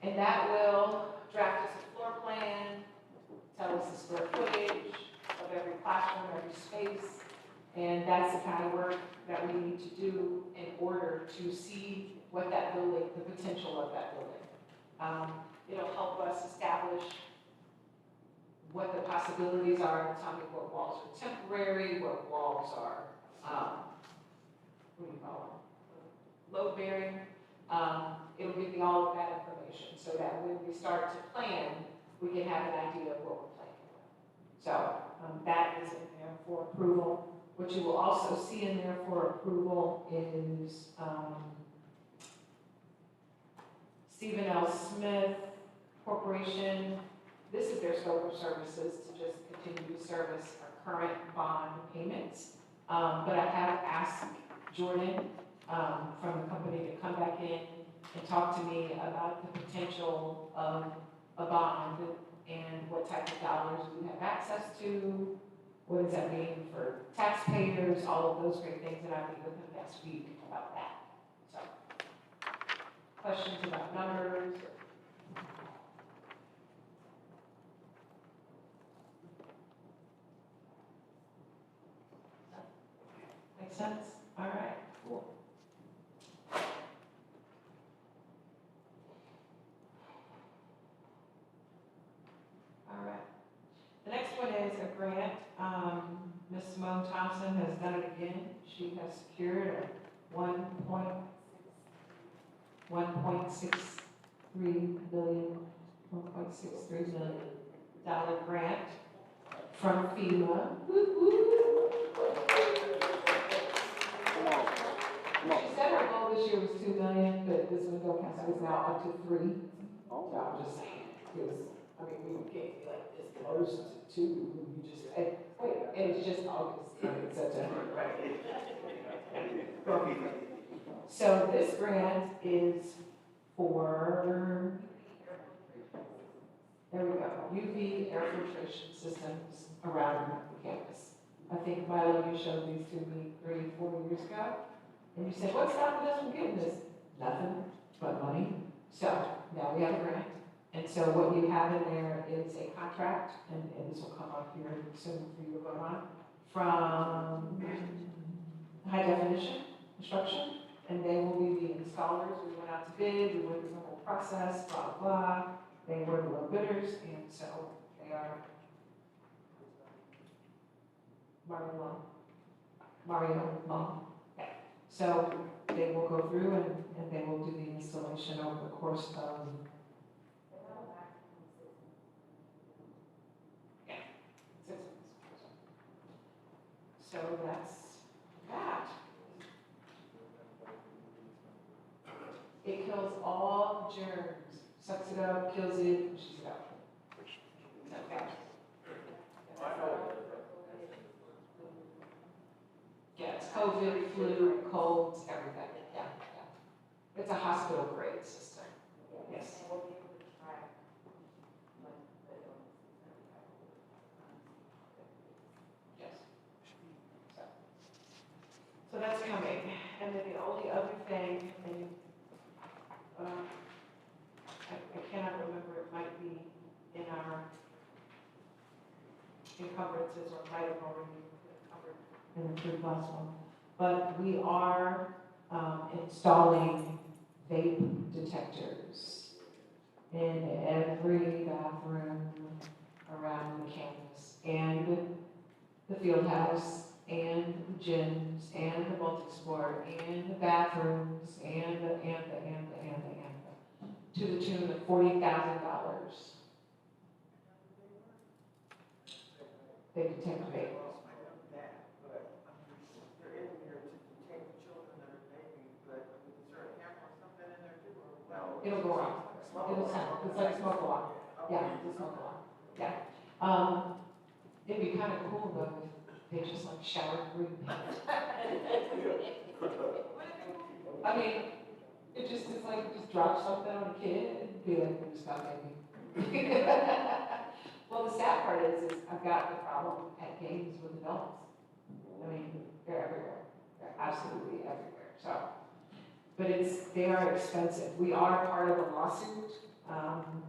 And that will draft us a floor plan, tell us the square footage of every classroom, every space. And that's the kind of work that we need to do in order to see what that building, the potential of that building. It'll help us establish what the possibilities are, tell me what walls are temporary, what walls are, what do you call them? Load bearing. It'll give me all of that information so that when we start to plan, we can have an idea of what we're planning with. So that is in there for approval. What you will also see in there for approval is Stephen L. Smith Corporation. This is their scope of services to just continue to service our current bond payments. But I have asked Jordan from the company to come back in and talk to me about the potential of a bond and what type of dollars we have access to, what does that mean for taxpayers, all of those great things, and I'll meet with him next week about that. So, questions about numbers? Make sense? All right, cool. All right. The next one is a grant. Ms. Simone Thompson has done it again. She has secured a $1.63 million grant from FEMA. She said her goal this year was $2 million, but this window council is now up to $3 million. So I'm just saying, because, I mean, we can't be like this close to 2, you just, wait, and it's just August, it's September, right? So this grant is for, there we go, UV air filtration systems around the campus. I think, Milo, you showed these to me 3, 4 years ago, and you said, what's stopping us from getting this? Nothing but money. So now we have a grant. And so what you have in there is a contract, and this will come up here soon for you to vote on, from High Definition Construction, and they will be the installers. We went out to bid, we went through the whole process, blah, blah. They were the low bidders, and so they are Mario Long. Yeah. So they will go through and they will do the installation over the course of, yeah, 6 months. So that's that. all germs, sucks it up, kills it, pushes it out. Okay. Yeah, it's COVID, flu, colds, everything, yeah, yeah. It's a hospital grade system, yes. And we'll be able to track, like, the illness. Yes. So that's coming, and then the only other thing, and, I cannot remember, it might be in our encumbrances, or might have already been covered in the 3+1, but we are, installing vape detectors in every bathroom around the campus, and the field house, and the gyms, and the multi-sport, and the bathrooms, and the, to the tune of $40,000. They detect vape. That, but they're in there to detect children that are vaping, but is there a camera or something in there too, or no? It'll go off. It'll sound, it's like smoke alarm. Yeah, it's a smoke alarm. Yeah. It'd be kind of cool though if they just like showered green paint. I mean, it just is like, just drop something on a kid and be like, we just got baby. Well, the sad part is I've got the problem at games with adults. I mean, they're everywhere. They're absolutely everywhere, so. But they are expensive. We are part of a lawsuit,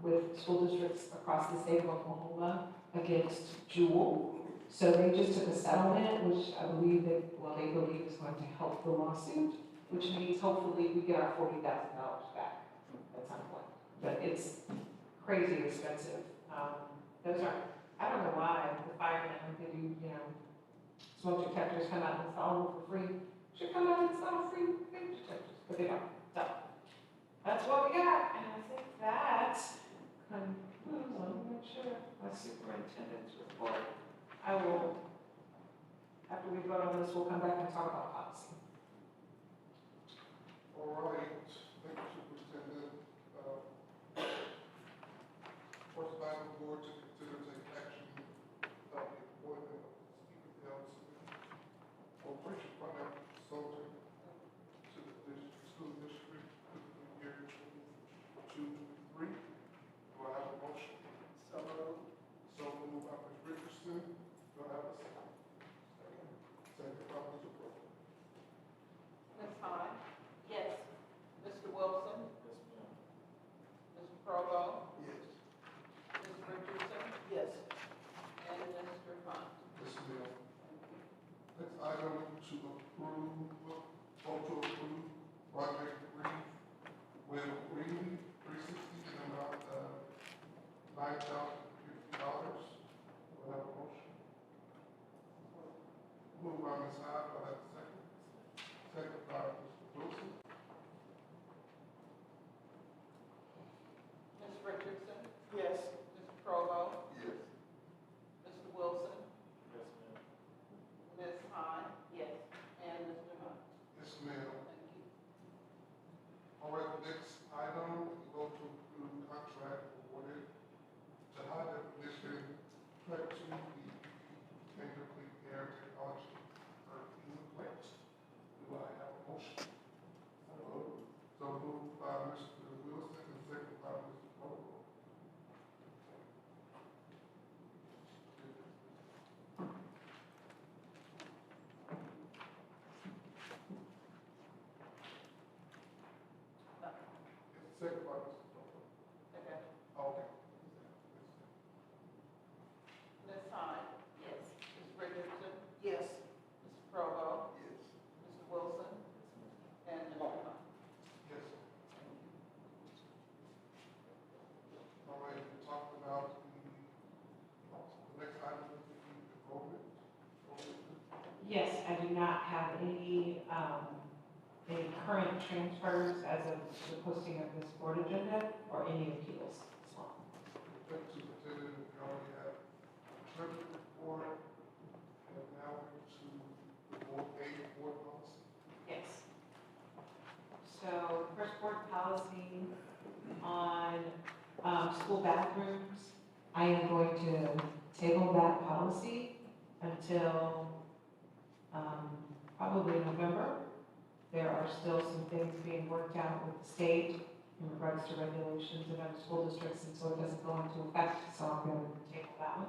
with school districts across the state of Oklahoma against Juul. So they just took a settlement, which I believe they believe is going to help the lawsuit, which means hopefully we get our $40,000 back at some point. But it's crazy expensive. Those are, I don't know why the firemen, when they do, smoke detectors come out and install them for free. Should come out and install free vape detectors, but they don't. So that's what we got, and I think that concludes, let me make sure, my superintendent's report. I will, after we vote on this, we'll come back and talk about policy. All right, thank you, Superintendent. First item, board to consider take action about the appointment of Stephen L. Smith, Operation Finance Consultant to the school district for the year 2023. Do I have a motion? So moved by Ms. Richardson. Do I have a second? Second by Mr. Pro. Ms. Hahn? Yes. Mr. Wilson? Yes, ma'am. Mr. Provo? Yes. Ms. Richardson? Yes. And Mr. Hunt? Yes, ma'am. Next item to approve, vote to approve project agreement with Green 360 in the amount of $9,050. Do I have a motion? Moved by Ms. Hyde, do I have a second? Second by Mr. Wilson. Ms. Richardson? Yes. Mr. Provo? Yes. Mr. Wilson? Yes, ma'am. Ms. Hahn? Yes. And Mr. Hunt? Yes, ma'am. Thank you. All right, next item, we go to approve contract awarded to high definition track 2 Taylor Clean Air Technology for Cleveland Plant. Do I have a motion? So moved by Mr. Wilson and second by Mr. Vogel. Second by Mr. Vogel. Okay. Okay. Ms. Hahn? Yes. Ms. Richardson? Yes. Mr. Provo? Yes. Mr. Wilson? And Mr. Hunt? Yes. All right, we talked about the next item is the enrollment. Yes, I do not have any current transfers as of the posting of this board agenda or any appeals as well. Thank you, Superintendent, we already have treasury report, and now we're to the board policy. Yes. So first board policy school bathrooms, I am going to table that policy until, probably November. There are still some things being worked out with the state in regards to regulations of other school districts, and so it doesn't go into effect, so I'm going to table that one.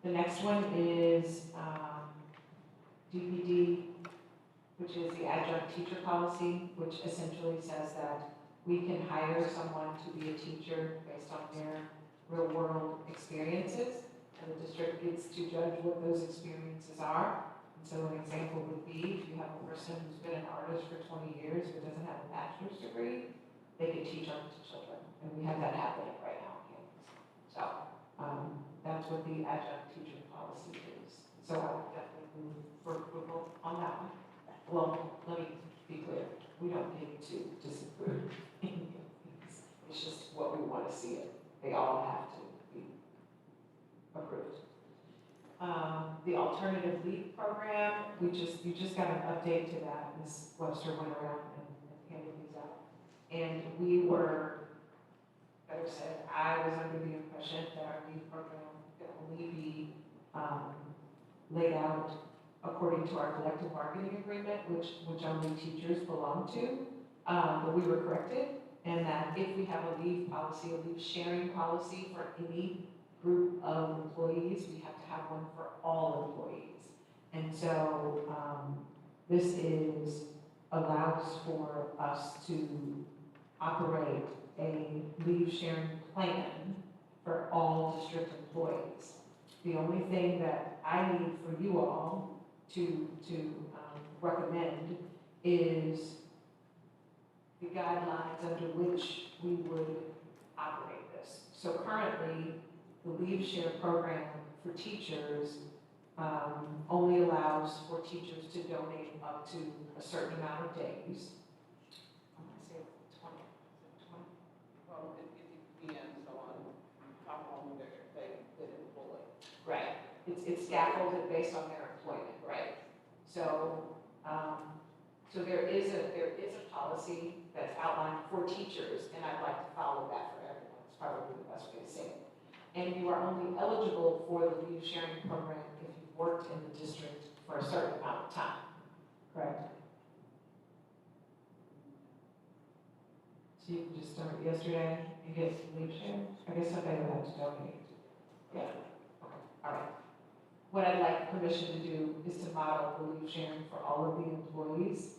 The next one is, DPD, which is the adjunct teacher policy, which essentially says that we can hire someone to be a teacher based on their real-world experiences, and the district gets to judge what those experiences are. And so an example would be, if you have a person who's been an artist for 20 years but doesn't have a bachelor's degree, they could teach art to children, and we have that happening right now on campus. So, that's what the adjunct teacher policy is. So I would definitely move for approval on that one. Well, let me be clear, we don't get to disapprove. It's just what we want to see it. They all have to be approved. The alternative leave program, you just got an update to that. Ms. Webster went around and handed these out. And we were, better said, I was under the impression that our leave program could only be laid out according to our collective bargaining agreement, which only teachers belong to. But we were corrected, and that if we have a leave policy, a leave sharing policy for any group of employees, we have to have one for all employees. And so this allows for us to operate a leave sharing plan for all district employees. The only thing that I need for you all to recommend is the guidelines under which we would operate this. So currently, the Leave Share program for teachers only allows for teachers to donate up to a certain amount of days. I'm gonna say 20. Well, it depends on how long they've been employed. Right. It's scaffolded based on their employment, right? So, so there is a policy that's outlined for teachers, and I'd like to follow that for everyone. It's probably the best way to say it. And you are only eligible for the leave sharing program if you've worked in the district for a certain amount of time, correct? So you can just start yesterday and get leave sharing? I guess somebody would have to donate. Yeah, okay, all right. What I'd like permission to do is to model the leave sharing for all of the employees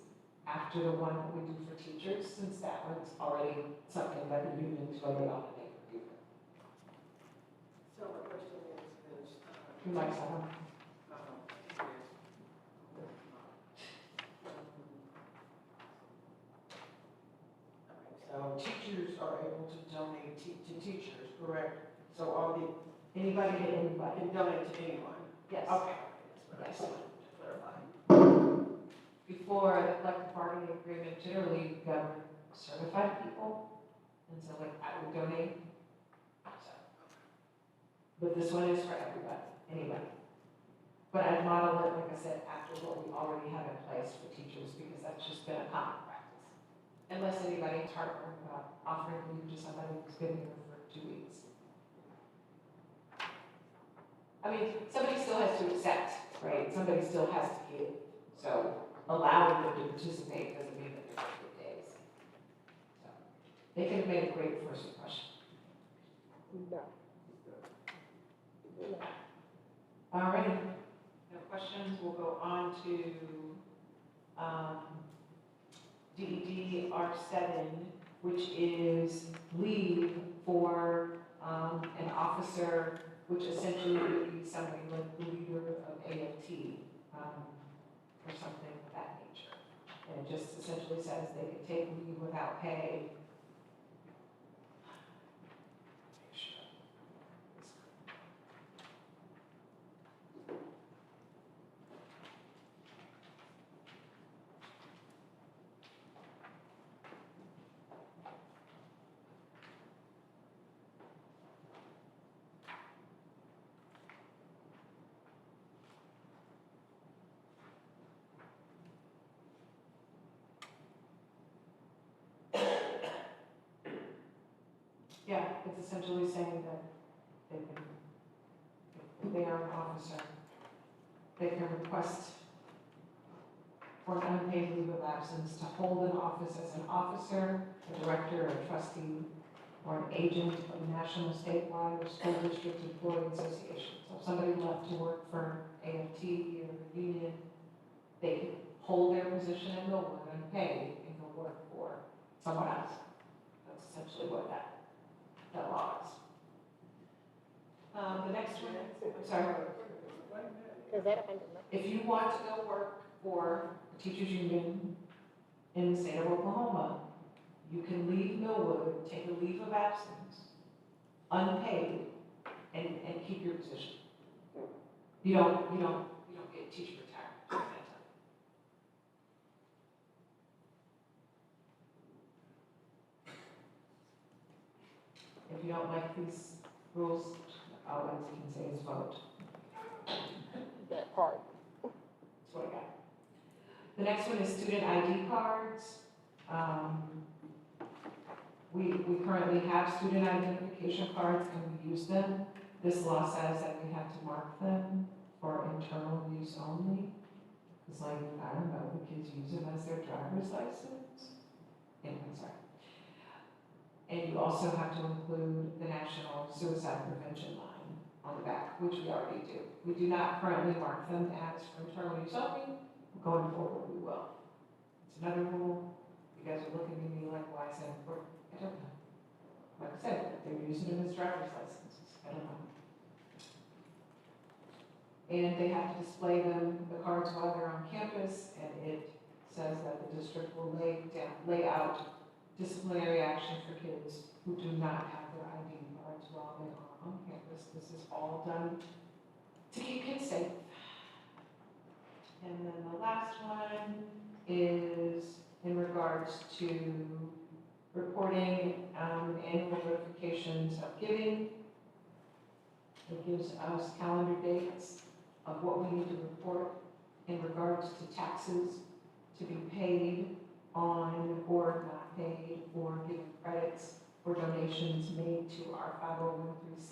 after the one that we do for teachers, since that one's already something that the unions voted on and they agreed with. So my question is, Who likes that one? so teachers are able to donate to teachers, correct? So Anybody to anybody? can donate to anyone? Yes. Okay. Yes. That's what I wanted to clarify. Before the collective bargaining agreement generally governed certified people, and so like I would donate. So. But this one is for everybody, anybody. But I'd model it, like I said, after what we already have in place for teachers, because that's just been a common practice. Unless anybody's heartburn about offering leave to somebody who's been here for 2 weeks. I mean, somebody still has to accept, right? Somebody still has to give. So allowing them to participate doesn't mean that they're going to get days. So they could have made a great first impression. All right, no questions. We'll go on to DED R7, which is leave for an officer, which essentially would be somebody like the leader of AFT, or something of that nature. And it just essentially says they can take leave without pay. Make sure. Yeah, it's essentially saying that they can, if they are an officer, they can request for an unpaid leave of absence to hold an office as an officer, a director, a trustee, or an agent of a national, statewide, or school district employee association. So if somebody left to work for AFT or the union, they could hold their position in Millwood unpaid and go work for someone else. That's essentially what that law is. The next one, I'm sorry. Because that offended me. If you want to go work for a teachers union in the state of Oklahoma, you can leave Millwood, take a leave of absence, unpaid, and keep your position. You don't get teacher retirement at that time. If you don't like these rules, all I can say is vote. That part. That's what I got. The next one is student ID cards. We currently have student identification cards and we use them. This law says that we have to mark them for internal use only. It's like, I don't know, the kids use them as their driver's license. Anyway, sorry. And you also have to include the National Suicide Prevention Line on the back, which we already do. We do not currently mark them as for internal use only. Going forward, we will. It's another rule. You guys are looking at me like, why is that important? I don't know. Like I said, they're using them as driver's licenses. I don't know. And they have to display them, the cards, while they're on campus, and it says that the district will lay out disciplinary action for kids who do not have their ID cards while they are on campus. This is all done to keep kids safe. And then the last one is in regards to reporting annual notifications of giving. It gives us calendar dates of what we need to report in regards to taxes to be paid on or not paid, or given credits for donations made to our 501(c),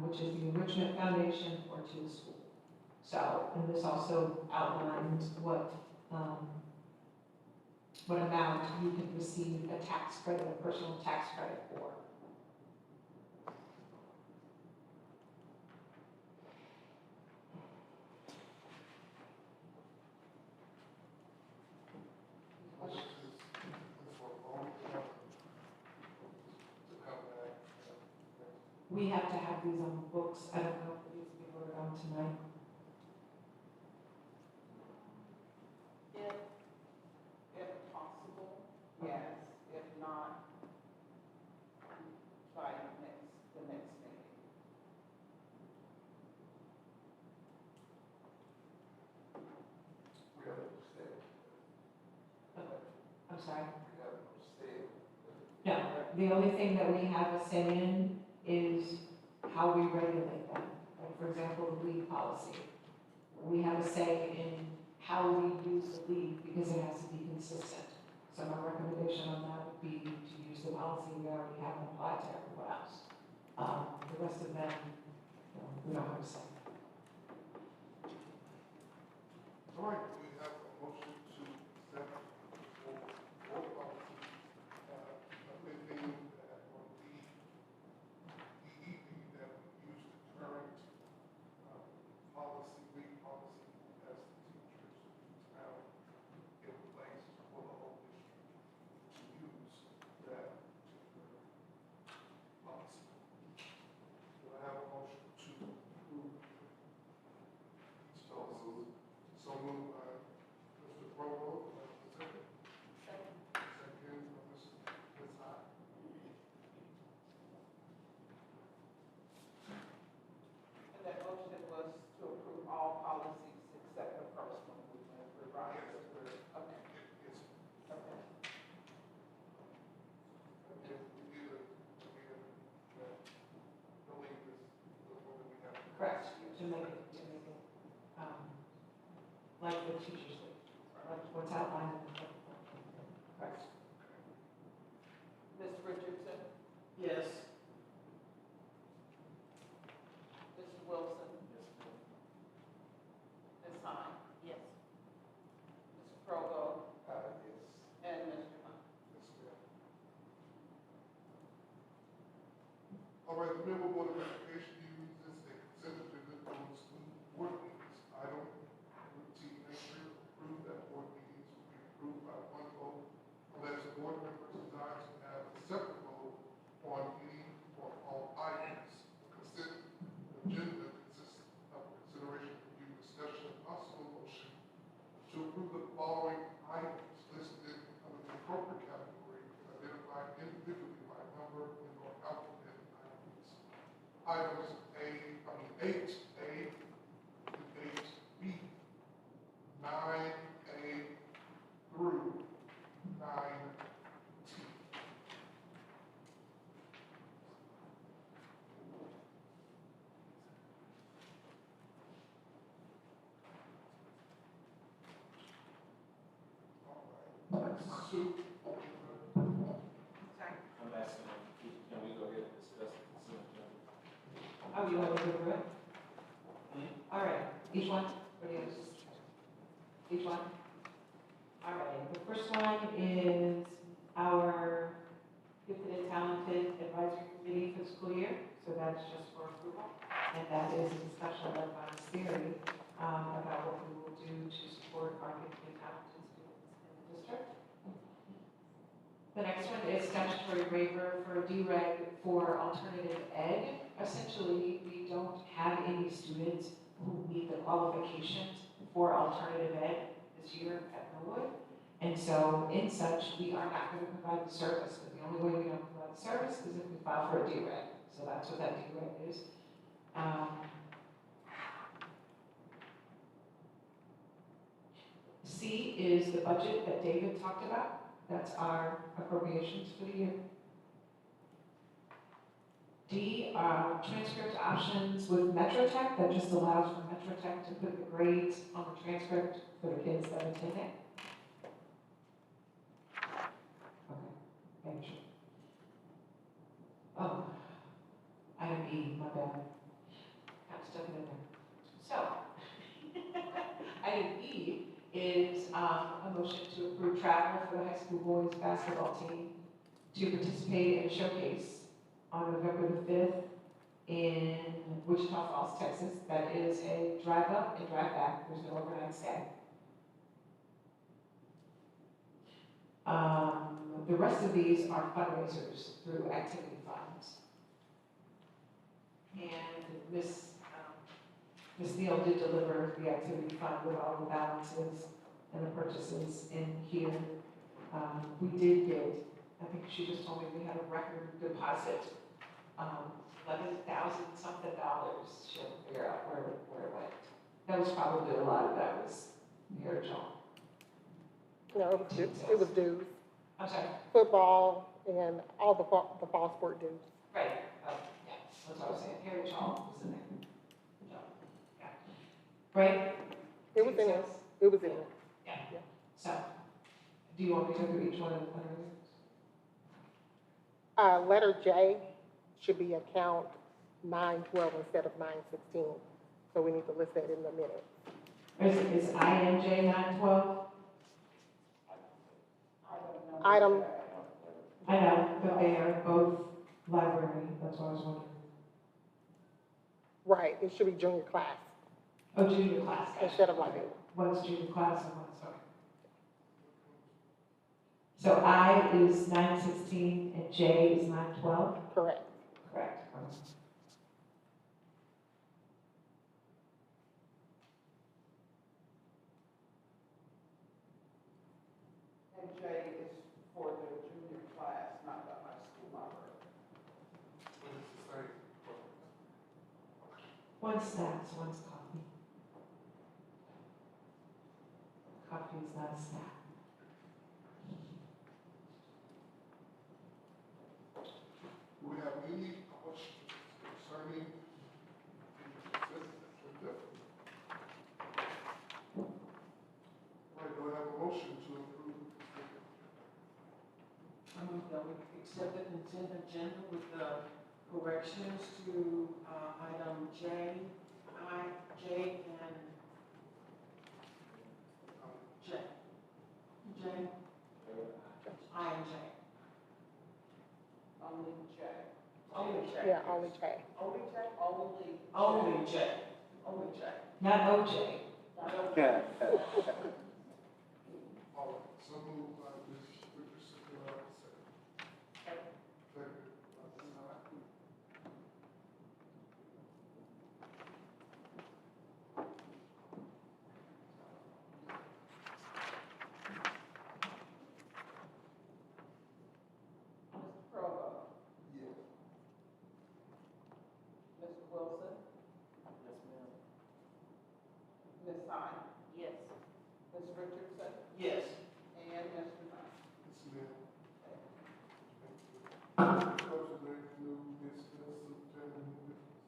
which is the Enrichment Foundation, or to the school. So, and this also outlines what amount you can receive a tax credit, a personal tax credit for. We have to have these on the books. I don't know if these will be voted on tonight. If possible, yes. If not, try the next meeting. We have no say. I'm sorry. We have no say. No, the only thing that we have a say in is how we regulate them. Like, for example, the leave policy. We have a say in how we use the leave because it has to be consistent. So my recommendation on that would be to use the policy we already have and apply to everyone else. The rest of them, we don't have a say. All right, we have a motion to accept board policy, amending on the EED that we use the current policy, leave policy as the teachers now in place for the whole district to use that particular policy. Do I have a motion to approve? So moved by Mr. Provo, second. Second by Ms. High. And that motion was to approve all policies except the first one, which is revised. Okay. Yes. Okay. Okay, we need a, delete this, the one that we have. Correct, to make it, like the teachers leave, like what's outlined in the. Correct. Ms. Richardson? Yes. All right, the Millville Board of Education uses a consent agenda for the school board meetings. Item routine nature, approve that board meetings will be approved by one vote unless a board member desires to have a separate vote on any or all items. The consent agenda consists of consideration, review, discussion, and possible motion to approve the following items listed under the appropriate category identified individually by number in or alphabet items. Items eight A to eight B, 9A through 9T. All right. Sue, Sorry. I'm asking, can we go ahead and discuss the consent agenda? Oh, you want to go through it? All right, each one, or do you just, each one? All right, the first one is our gifted and talented advisory committee for the school year, so that's just for approval. And that is a discussion led by Ms. Theory, about what we will do to support our gifted and talented students in the district. The next one is statutory waiver for DREG for alternative ed. Essentially, we don't have any students who meet the qualifications for alternative ed this year at Millwood. And so, in such, we are not going to provide the service. But the only way we don't provide the service is if we file for a DREG. So that's what that DREG is. C is the budget that David talked about. That's our appropriations for the year. D are transcript options with MetroTech that just allows for MetroTech to put the grades on the transcript for the kids that attend it. Okay, make sure. Oh, item E, my bad. I'm stuck in there. So, item E is a motion to approve travel for the high school boys basketball team to participate in a showcase on November the 5th in Wichita Falls, Texas. That is a drive up and drive back. There's no overnight stay. The rest of these are fundraisers through activity funds. And Ms. Neal did deliver the activity fund with all the balances and the purchases in here. We did get, I think she just told me we had a record deposit, $11,000 something dollars. She'll figure out where it went. That was probably a lot of that was Heritage Home. No, it was dues, I'm sorry. football and all the fall sport dues. Right. Yeah, that's what I was saying. Heritage Home was in there. So, yeah. Right? It was in it, it was in it. Yeah. So, do you want me to go through each one of the fundraisers? Letter J should be account 912 instead of 916. So we need to list that in the minutes. Is INJ 912? Item, I know, but they are both library, that's what I was wondering. right, it should be junior class Oh, junior class, gotcha. instead of library. One's junior class and one's, sorry. So I is 916 and J is 912? Correct. Correct. And J is for the junior class, not the high school library. What is the same? One's snacks, one's coffee. Coffee is not a snack. Do we have any questions concerning the consent agenda? All right, do I have a motion to approve the consent agenda? I move that we accept the consent agenda with the corrections to, item J, I, J, and J. J, I and J. Only J. Only J. Yeah, only J. Only J? Only. Only J. Only J. Not OJ. All right, so moved by Ms. Richardson, do I have a second? Second by Ms. Hyde. Mr. Provo, Yes. Mr. Wilson, Yes, ma'am. Ms. Hyde, Yes. Ms. Richardson, Yes. and Mr. Knight. Yes, ma'am. Close the new business, superintendent, new business.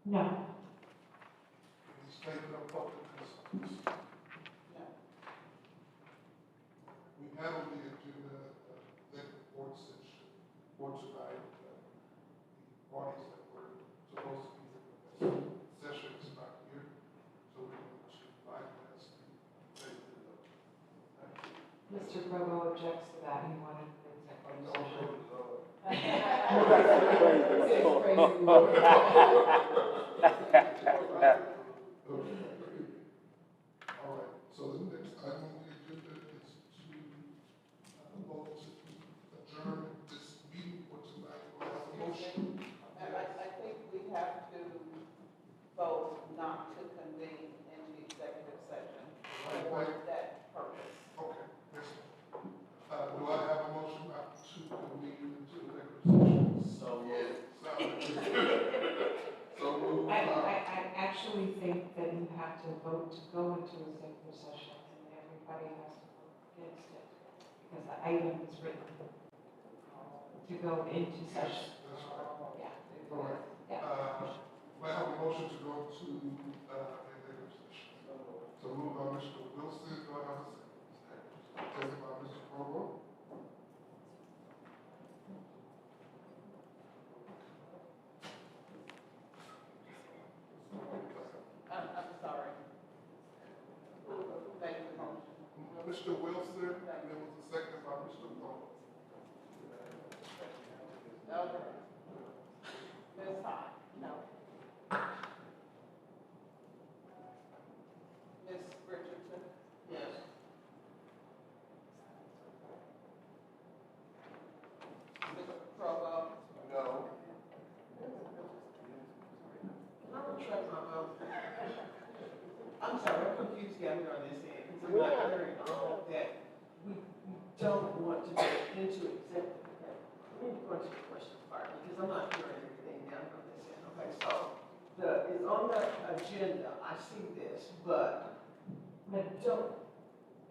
No. Any statement of public concerns? No. We handled the agenda, executive board session, for tonight. The parties that were supposed to be in the session is not here, so we're going to bypass the executive. Mr. Provo objects to that. He wanted an executive session. All right, so the next item on the agenda is to vote to adjourn this meeting for tonight. Do I have a motion? And I think we have to vote not to convene in the executive session for that purpose. Okay, yes. Do I have a motion not to convene into executive session? So moved. So moved. I actually think that you have to vote to go into executive session, and everybody has to vote against it, because the item is written to go into session. That's right. Yeah. Correct. Yeah. May I have a motion to go to executive session? So moved by Mr. Wilson, do I have a second? Second by Mr. Provo. I'm sorry. Who made the motion? Mr. Wilson, and there was a second by Mr. Provo. Okay. Ms. Hyde? No. Ms. Richardson? Yes. Mr. Provo? No. Can I retract my vote? I'm sorry, I'm confused down here on this end, because I'm not hearing all that we don't want to get into executive. Let me go into the question part, because I'm not hearing everything down on this end. Okay, so it's on the agenda, I see this, but I don't,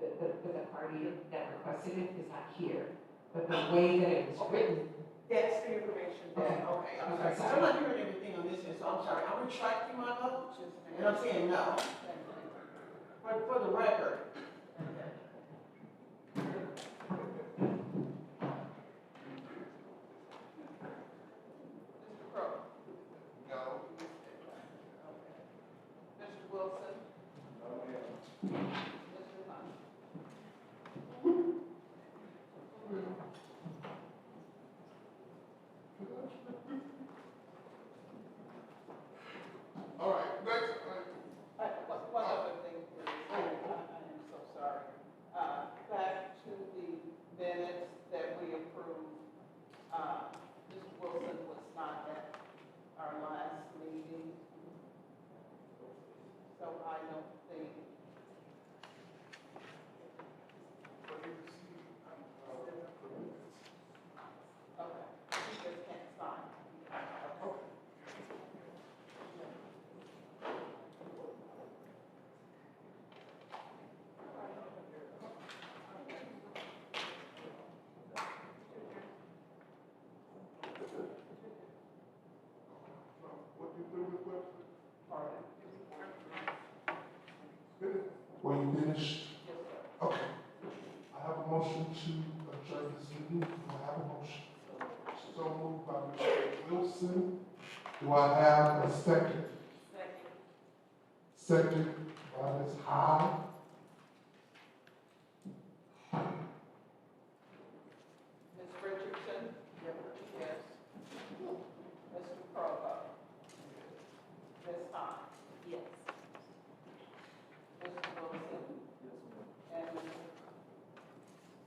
The party that requested it is not here, but the way that it was written. that's the information that, okay, I'm sorry, 'cause I'm not hearing everything on this end, so I'm sorry, I'm retracting my vote, and I'm saying no. For the record. Mr. Provo? No. Mr. Wilson? No, ma'am. Mr. Knight? All right, next item. One other thing, please. I am so sorry. Back to the minutes that we approved, Mr. Wilson was not at our last meeting. So I don't think, okay, he just can't sign. What you do with what? Pardon? Were you finished? Yes, sir. Okay. I have a motion to adjourn this meeting. Do I have a motion? So moved by Mr. Wilson. Do I have a second? Second by Ms. Hyde. Ms. Richardson? Yes. Mr.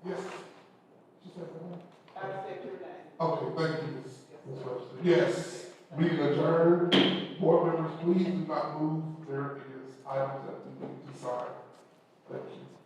Yes. She said that. I said your name. Okay, thank you, Ms. Webster. Yes, meeting adjourned. Board members, please do not move. There is items that we need to sign. Thank you.